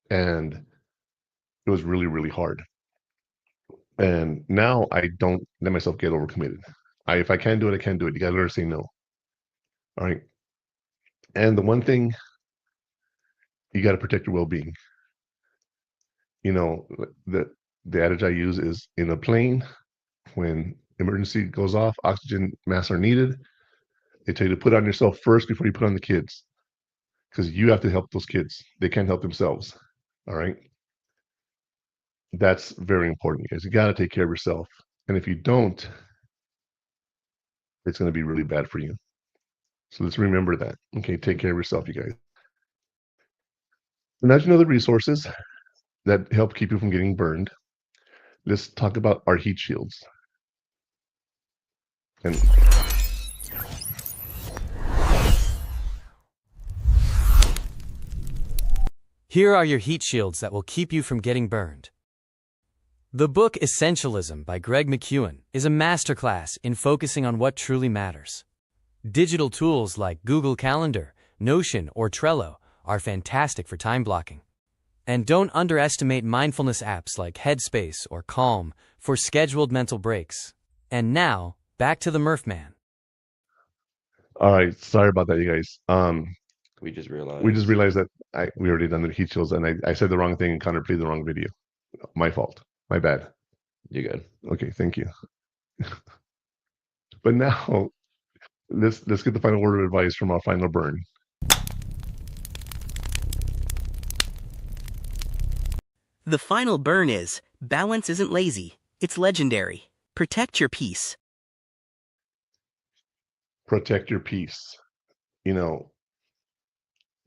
and it was really, really hard. And now I don't let myself get overcommitted. If I can't do it, I can't do it. You gotta learn to say no. All right. And the one thing, you got to protect your well-being. The adage I use is, in a plane, when emergency goes off, oxygen masks are needed. They tell you to put on yourself first before you put on the kids, because you have to help those kids. They can't help themselves. All right. That's very important, guys. You got to take care of yourself. And if you don't, it's going to be really bad for you. So let's remember that. Okay, take care of yourself, you guys. And as you know, the resources that help keep you from getting burned, let's talk about our heat shields. And Here are your heat shields that will keep you from getting burned. The book Essentialism by Greg McKeown is a masterclass in focusing on what truly matters. Digital tools like Google Calendar, Notion, or Trello are fantastic for time blocking. And don't underestimate mindfulness apps like Headspace or Calm for scheduled mental breaks. And now, back to the Murph Man. All right, sorry about that, you guys. We just realized. We just realized that we already done the heat chills, and I said the wrong thing and Connor played the wrong video. My fault. My bad. You're good. Okay, thank you. But now, let's get the final word of advice from our final burn. The final burn is, balance isn't lazy, it's legendary. Protect your peace. Protect your peace. You know,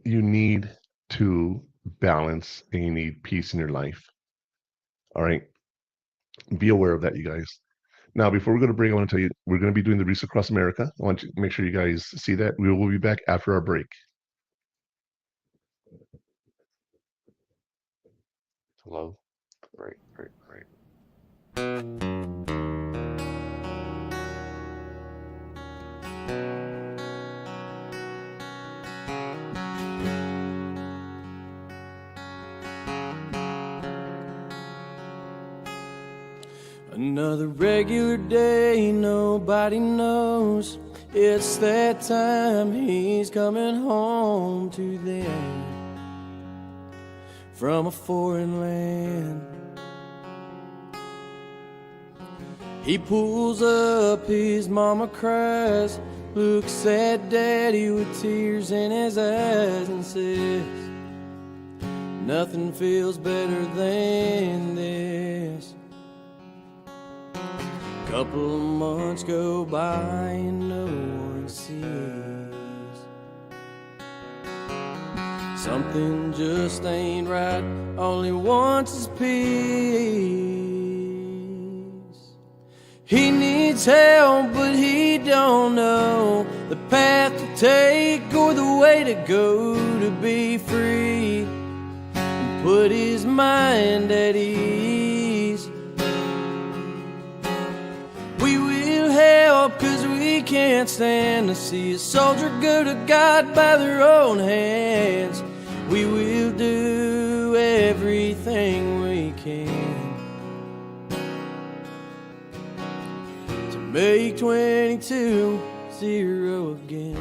you need to balance and you need peace in your life. All right. Be aware of that, you guys. Now, before we go to break, I want to tell you, we're going to be doing the Reese Across America. I want you to make sure you guys see that. We will be back after our break. Hello? Break. Another regular day, nobody knows. It's that time he's coming home to them from a foreign land. He pulls up, his mama cries, looks at daddy with tears in his eyes and says, nothing feels better than this. Couple of months go by and no one sees. Something just ain't right, all he wants is peace. He needs help, but he don't know the path to take or the way to go to be free and put his mind at ease. We will help, 'cause we can't stand to see a soldier go to God by their own hands. We will do everything we can to make 22-0 again.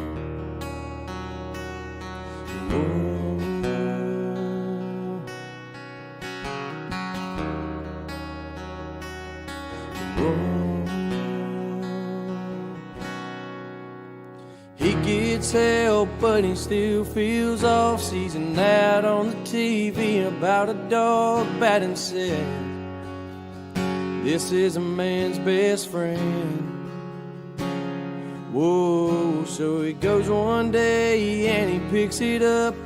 He gets help, but he still feels off. Sees an ad on the TV about a dog batting said, this is a man's best friend. Whoa, so he goes one day and he picks it up.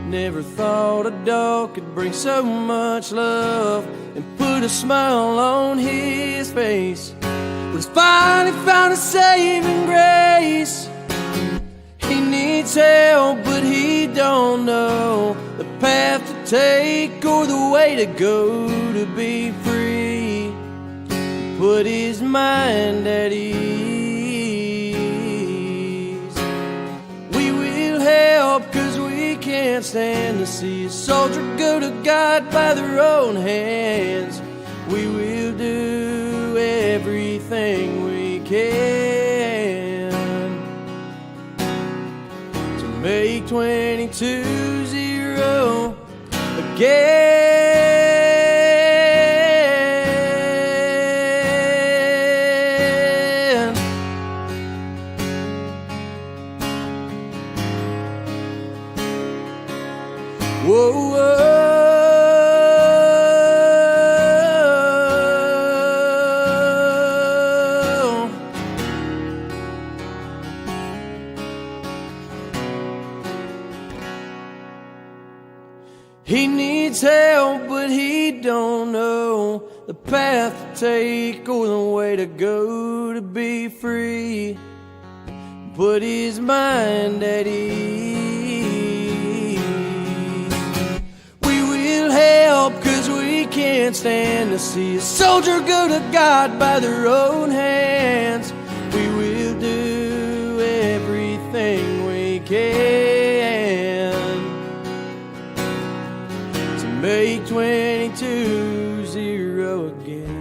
Never thought a dog could bring so much love and put a smile on his face. But he's finally found a saving grace. He needs help, but he don't know the path to take or the way to go to be free. Put his mind at ease. We will help, 'cause we can't stand to see a soldier go to God by their own hands. We will do everything we can to make 22-0 again. Whoa, whoa. He needs help, but he don't know the path to take or the way to go to be free. Put his mind at ease. We will help, 'cause we can't stand to see a soldier go to God by their own hands. We will do everything we can to Take 22-0 again.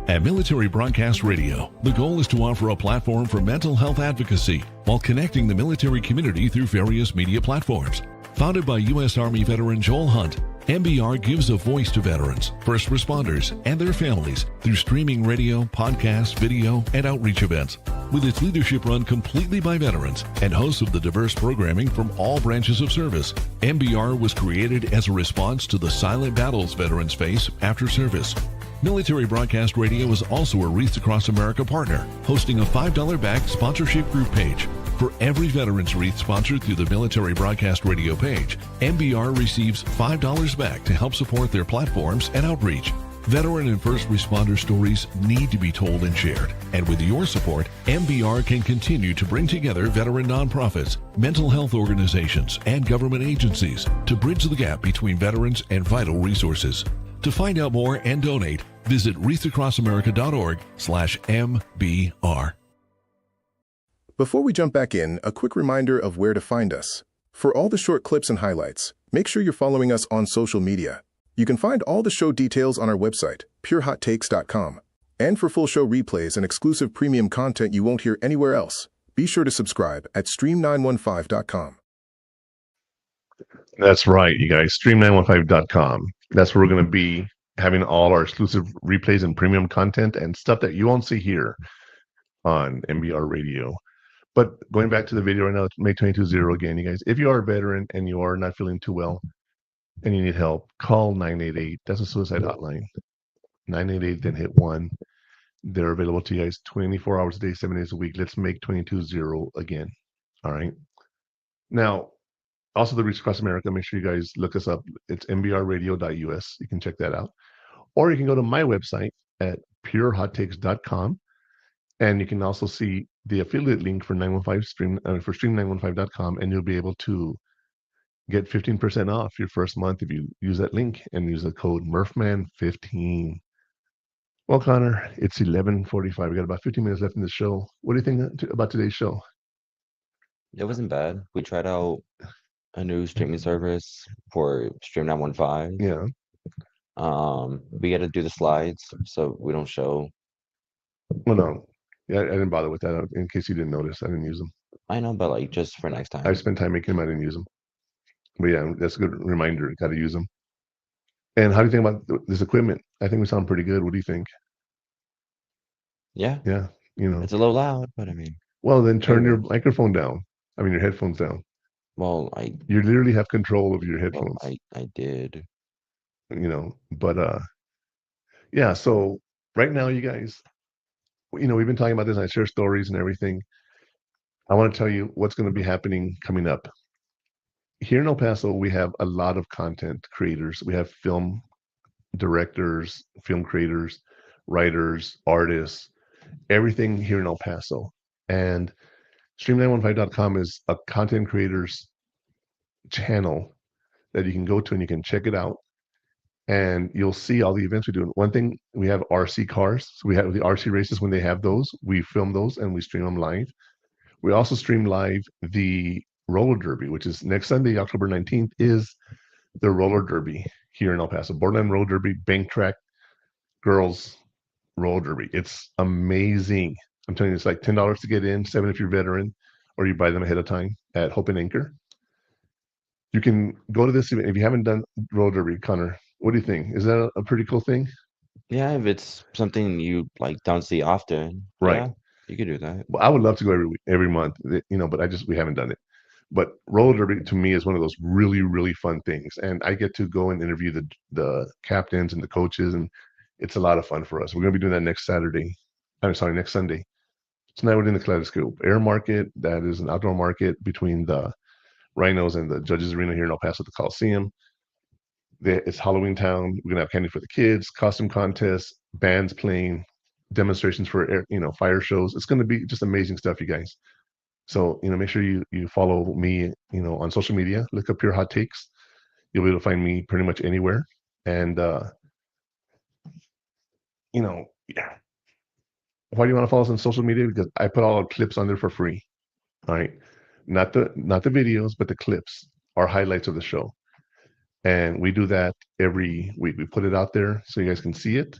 At Military Broadcast Radio, the goal is to offer a platform for mental health advocacy while connecting the military community through various media platforms. Founded by U.S. Army veteran Joel Hunt, MBR gives a voice to veterans, first responders, and their families through streaming radio, podcasts, video, and outreach events. With its leadership run completely by veterans and hosts of the diverse programming from all branches of service, MBR was created as a response to the silent battles veterans face after service. Military Broadcast Radio is also a Wreaths Across America partner, hosting a $5 back sponsorship group page. For every veteran's wreath sponsored through the Military Broadcast Radio page, MBR receives $5 back to help support their platforms and outreach. Veteran and first responder stories need to be told and shared. And with your support, MBR can continue to bring together veteran nonprofits, mental health organizations, and government agencies to bridge the gap between veterans and vital resources. To find out more and donate, visit wreathsacrossamerica.org/MBR. Before we jump back in, a quick reminder of where to find us. For all the short clips and highlights, make sure you're following us on social media. You can find all the show details on our website, purehottakes.com. And for full show replays and exclusive premium content you won't hear anywhere else, be sure to subscribe at stream915.com. That's right, you guys. Stream915.com. That's where we're going to be having all our exclusive replays and premium content and stuff that you won't see here on MBR Radio. But going back to the video right now, make 22-0 again, you guys. If you are a veteran and you are not feeling too well and you need help, call 988. That's a suicide hotline. 988, then hit 1. They're available to you guys 24 hours a day, 7 days a week. Let's make 22-0 again. All right. Now, also, the Wreaths Across America, make sure you guys look us up. It's mbrradio.us. You can check that out. Or you can go to my website at purehottakes.com. And you can also see the affiliate link for 915 for stream915.com, and you'll be able to get 15% off your first month if you use that link and use the code MurphMan15. Well, Connor, it's 11:45. We got about 15 minutes left in the show. What do you think about today's show? It wasn't bad. We tried out a new streaming service for Stream 915. Yeah. We got to do the slides so we don't show. Well, no. Yeah, I didn't bother with that. In case you didn't notice, I didn't use them. I know, but like just for next time. I spent time making them. I didn't use them. But yeah, that's a good reminder. Got to use them. And how do you think about this equipment? I think we sound pretty good. What do you think? Yeah. Yeah. You know, it's a little loud, but I mean. Well, then turn your microphone down. I mean, your headphones down. Well, you literally have control of your headphones. Well, I did. You know, but yeah. So right now, you guys, you know, we've been talking about this. I share stories and everything. I want to tell you what's going to be happening coming up. Here in El Paso, we have a lot of content creators. We have film directors, film creators, writers, artists, everything here in El Paso. And stream915.com is a content creators channel that you can go to and you can check it out. And you'll see all the events we do. One thing, we have RC cars. So we have the RC races. When they have those, we film those and we stream them live. We also stream live the roller derby, which is next Sunday, October 19th, is the roller derby here in El Paso. Borderland roller derby, bank track, girls roller derby. It's amazing. I'm telling you, it's like $10 to get in, $7 if you're a veteran, or you buy them ahead of time at Hope and Anchor. You can go to this event. If you haven't done roller derby, Connor, what do you think? Is that a pretty cool thing? Yeah, if it's something you like don't see often, right? Yeah, you could do that. Well, I would love to go every month, you know, but we haven't done it. But roller derby to me is one of those really, really fun things, and I get to go and interview the captains and the coaches, and it's a lot of fun for us. We're going to be doing that next Sunday. Tonight we're doing the Kaleidoscope Air Market. That is an outdoor market between the Rhinos and the Judges Arena here in El Paso at the Coliseum. It's Halloween Town. We're gonna have candy for the kids, costume contests, bands playing, demonstrations for fire shows. It's gonna be just amazing stuff, you guys. So make sure you follow me, on social media. Look up Pure Hot Takes. You'll be able to find me pretty much anywhere. And yeah. Why do you want to follow us on social media? Because I put all our clips on there for free. All right, not the videos, but the clips are highlights of the show, and we do that every week. We put it out there so you guys can see it,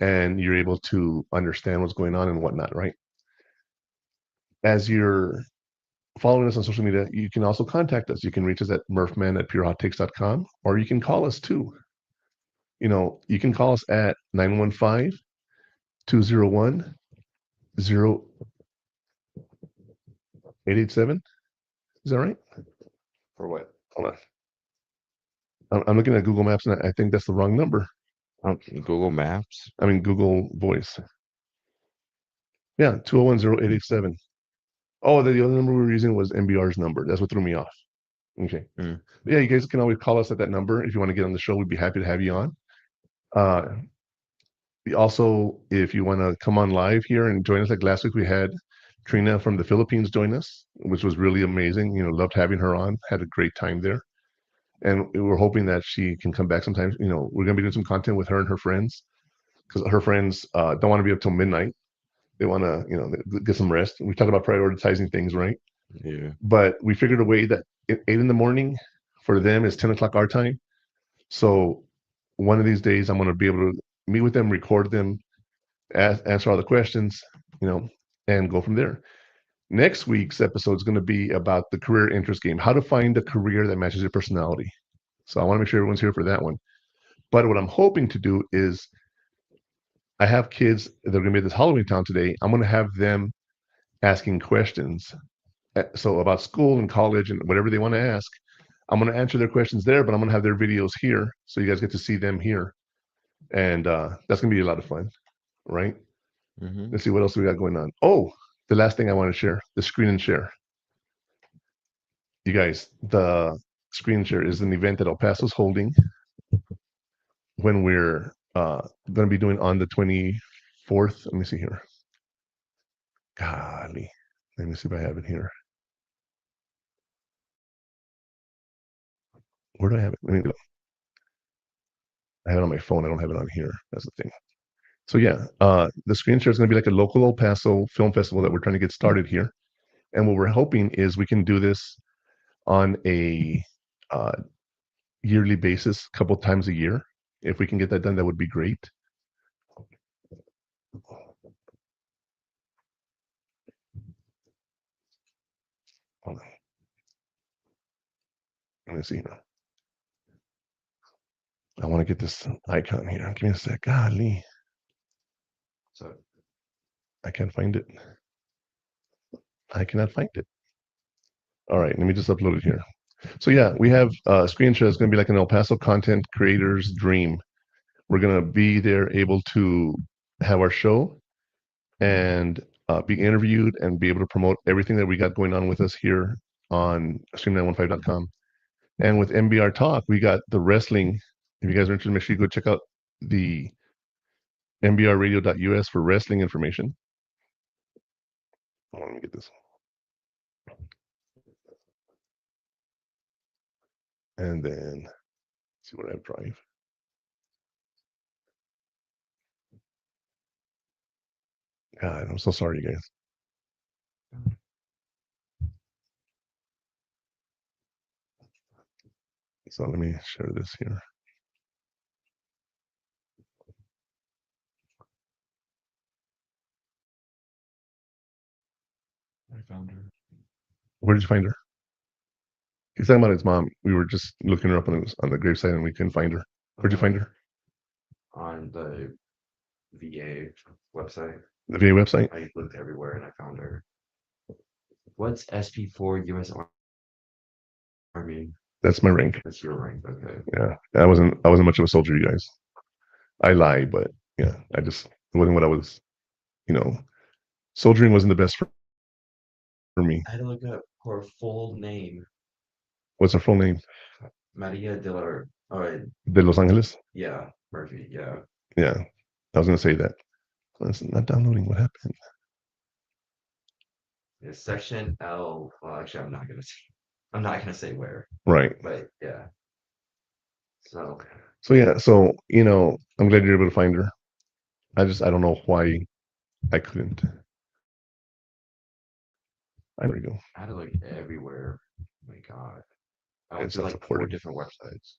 and you're able to understand what's going on and whatnot. Right? As you're following us on social media, you can also contact us. You can reach us at murphman@purehottakes.com, or you can call us too. You can call us at 915-201-0887. Is that right? For what? Hold on. I'm looking at Google Maps, and I think that's the wrong number. Google Maps? I mean, Google Voice. Yeah, 201-0887. Oh, the other number we were using was MBR's number. That's what threw me off. Okay. Yeah, you guys can always call us at that number if you want to get on the show. We'd be happy to have you on. Also, if you want to come on live here and join us, like last week we had Trina from the Philippines join us, which was really amazing. Loved having her on. Had a great time there. And we're hoping that she can come back sometimes. We're going to be doing some content with her and her friends, because her friends don't want to be up till midnight. They want to, get some rest. We talk about prioritizing things, right? Yeah. But we figured a way that 8 in the morning for them is 10 o'clock our time. So one of these days I'm going to be able to meet with them, record them, answer all the questions, and go from there. Next week's episode is going to be about the career interest game, how to find a career that matches your personality. So I want to make sure everyone's here for that one. But what I'm hoping to do is, I have kids that are going to be at this Halloween Town today. I'm going to have them asking questions. So about school and college and whatever they want to ask, I'm going to answer their questions there, but I'm going to have their videos here. So you guys get to see them here. And that's going to be a lot of fun, right? Let's see what else we got going on. Oh, the last thing I want to share, the screen and share. You guys, the screen and share is an event that El Paso's holding when we're going to be doing on the 24th. Let me see here. Golly. Let me see if I have it here. Where do I have it? Let me go. I have it on my phone. I don't have it on here. That's the thing. So yeah, the screen share is going to be like a local El Paso film festival that we're trying to get started here. And what we're hoping is we can do this on a yearly basis, a couple times a year. If we can get that done, that would be great. Hold on. Let me see here. I want to get this icon here. Give me a sec. Golly. So I can't find it. I cannot find it. All right, let me just upload it here. So yeah, we have screen share. It's going to be like an El Paso content creator's dream. We're going to be there able to have our show and be interviewed and be able to promote everything that we got going on with us here on stream915.com. And with MBR Talk, we got the wrestling. If you guys are interested, make sure you go check out the mbrradio.us for wrestling information. Let me get this. And then see what I have drive. God, I'm so sorry, you guys. So let me share this here. I found her. Where did you find her? He's talking about his mom. We were just looking her up on the gravesite and we couldn't find her. Where'd you find her? On the VA website. The VA website? I looked everywhere and I found her. What's SP4 US Army? That's my rank. That's your rank, okay. Yeah, I wasn't much of a soldier, you guys. I lie, but yeah, it wasn't what I was. Soldiering wasn't the best for me. I had to look up her full name. What's her full name? Maria de la All right. De Los Angeles? Yeah, Murphy. Yeah. Yeah, I was going to say that. It's not downloading. What happened? Yeah, section L. Well, actually, I'm not gonna say where. Right. But yeah. So yeah, I'm glad you're able to find her. I don't know why I couldn't. There we go. I had to look everywhere. Oh my God. I went It's to not like 4 supported. different websites.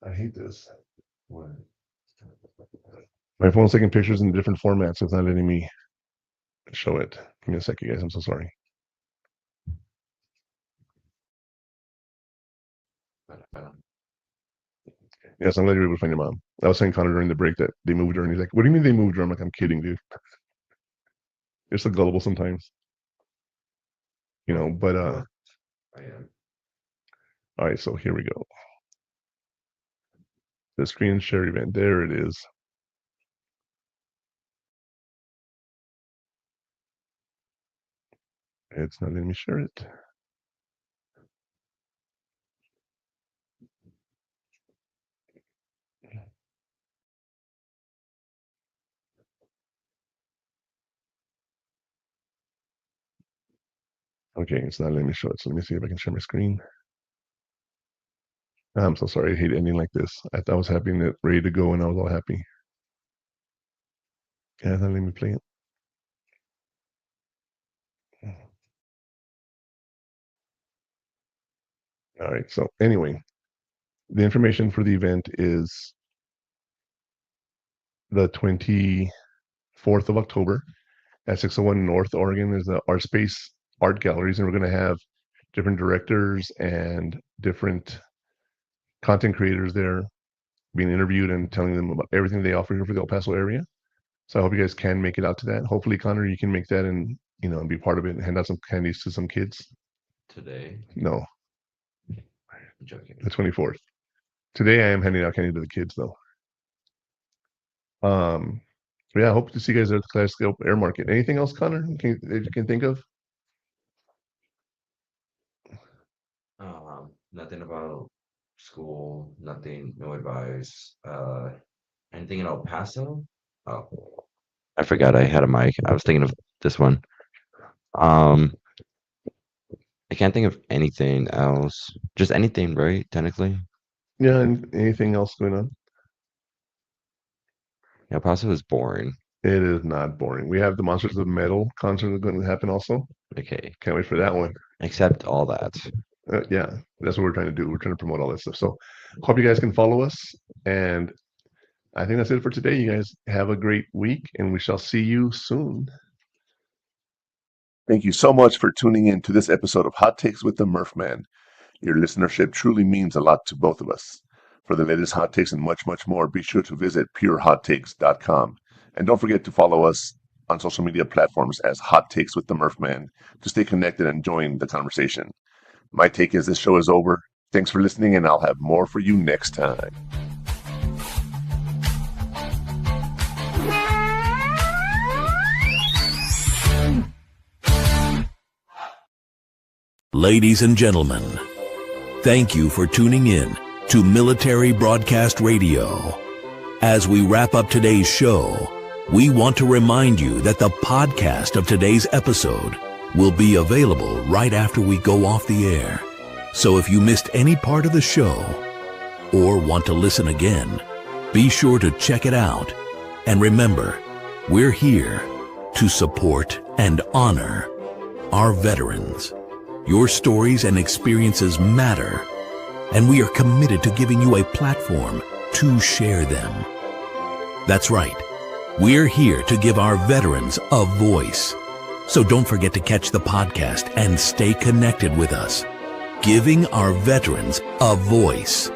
I hate this. What? My phone's taking pictures in different formats. It's not letting me show it. Give me a second, guys. I'm so sorry. Yes, I'm glad you were able to find your mom. I was saying Connor during the break that they moved her, and he's like, "What do you mean they moved her?" I'm like, "I'm kidding, dude." You're so gullible sometimes. But I am. all right, so here we go. The screen share event. There it is. It's not letting me share it. Okay, it's not letting me show it. So let me see if I can share my screen. I'm so sorry. I hate ending like this. I was happy and ready to go, and I was all happy. Yeah, it's not letting me play it. All right. So anyway, the information for the event is the 24th of October at 601 North Oregon is the Art Space Art Galleries, and we're going to have different directors and different content creators there being interviewed and telling them about everything they offer here for the El Paso area. So I hope you guys can make it out to that. Hopefully, Connor, you can make that and and be part of it and hand out some candies to some kids. Today? No, I'm joking. the 24th. Today I am handing out candy to the kids though. Yeah, I hope to see you guys there at the Kaleidoscope Air Market. Anything else, Connor, that you can think of? Nothing about school, nothing, no advice. Anything in El Paso? Oh, I forgot I had a mic. I was thinking of this one. I can't think of anything else. Just anything, right? Technically. Yeah, and anything else going on? El Paso is boring. It is not boring. We have the Monsters of Metal concert that's going to happen also. Okay. Can't wait for that one. Except all that. Yeah, that's what we're trying to do. We're trying to promote all that stuff. So hope you guys can follow us. And I think that's it for today. You guys have a great week, and we shall see you soon. Thank you so much for tuning in to this episode of Hot Takes with the Murph Man. Your listenership truly means a lot to both of us. For the latest hot takes and much, much more, be sure to visit purehottakes.com. And don't forget to follow us on social media platforms as Hot Takes with the Murph Man to stay connected and join the conversation. My take is this show is over. Thanks for listening, and I'll have more for you next time. Ladies and gentlemen, thank you for tuning in to Military Broadcast Radio. As we wrap up today's show, we want to remind you that the podcast of today's episode will be available right after we go off the air. So if you missed any part of the show or want to listen again, be sure to check it out. And remember, we're here to support and honor our veterans. Your stories and experiences matter, and we are committed to giving you a platform to share them. That's right. We're here to give our veterans a voice. So don't forget to catch the podcast and stay connected with us. Giving our veterans a voice.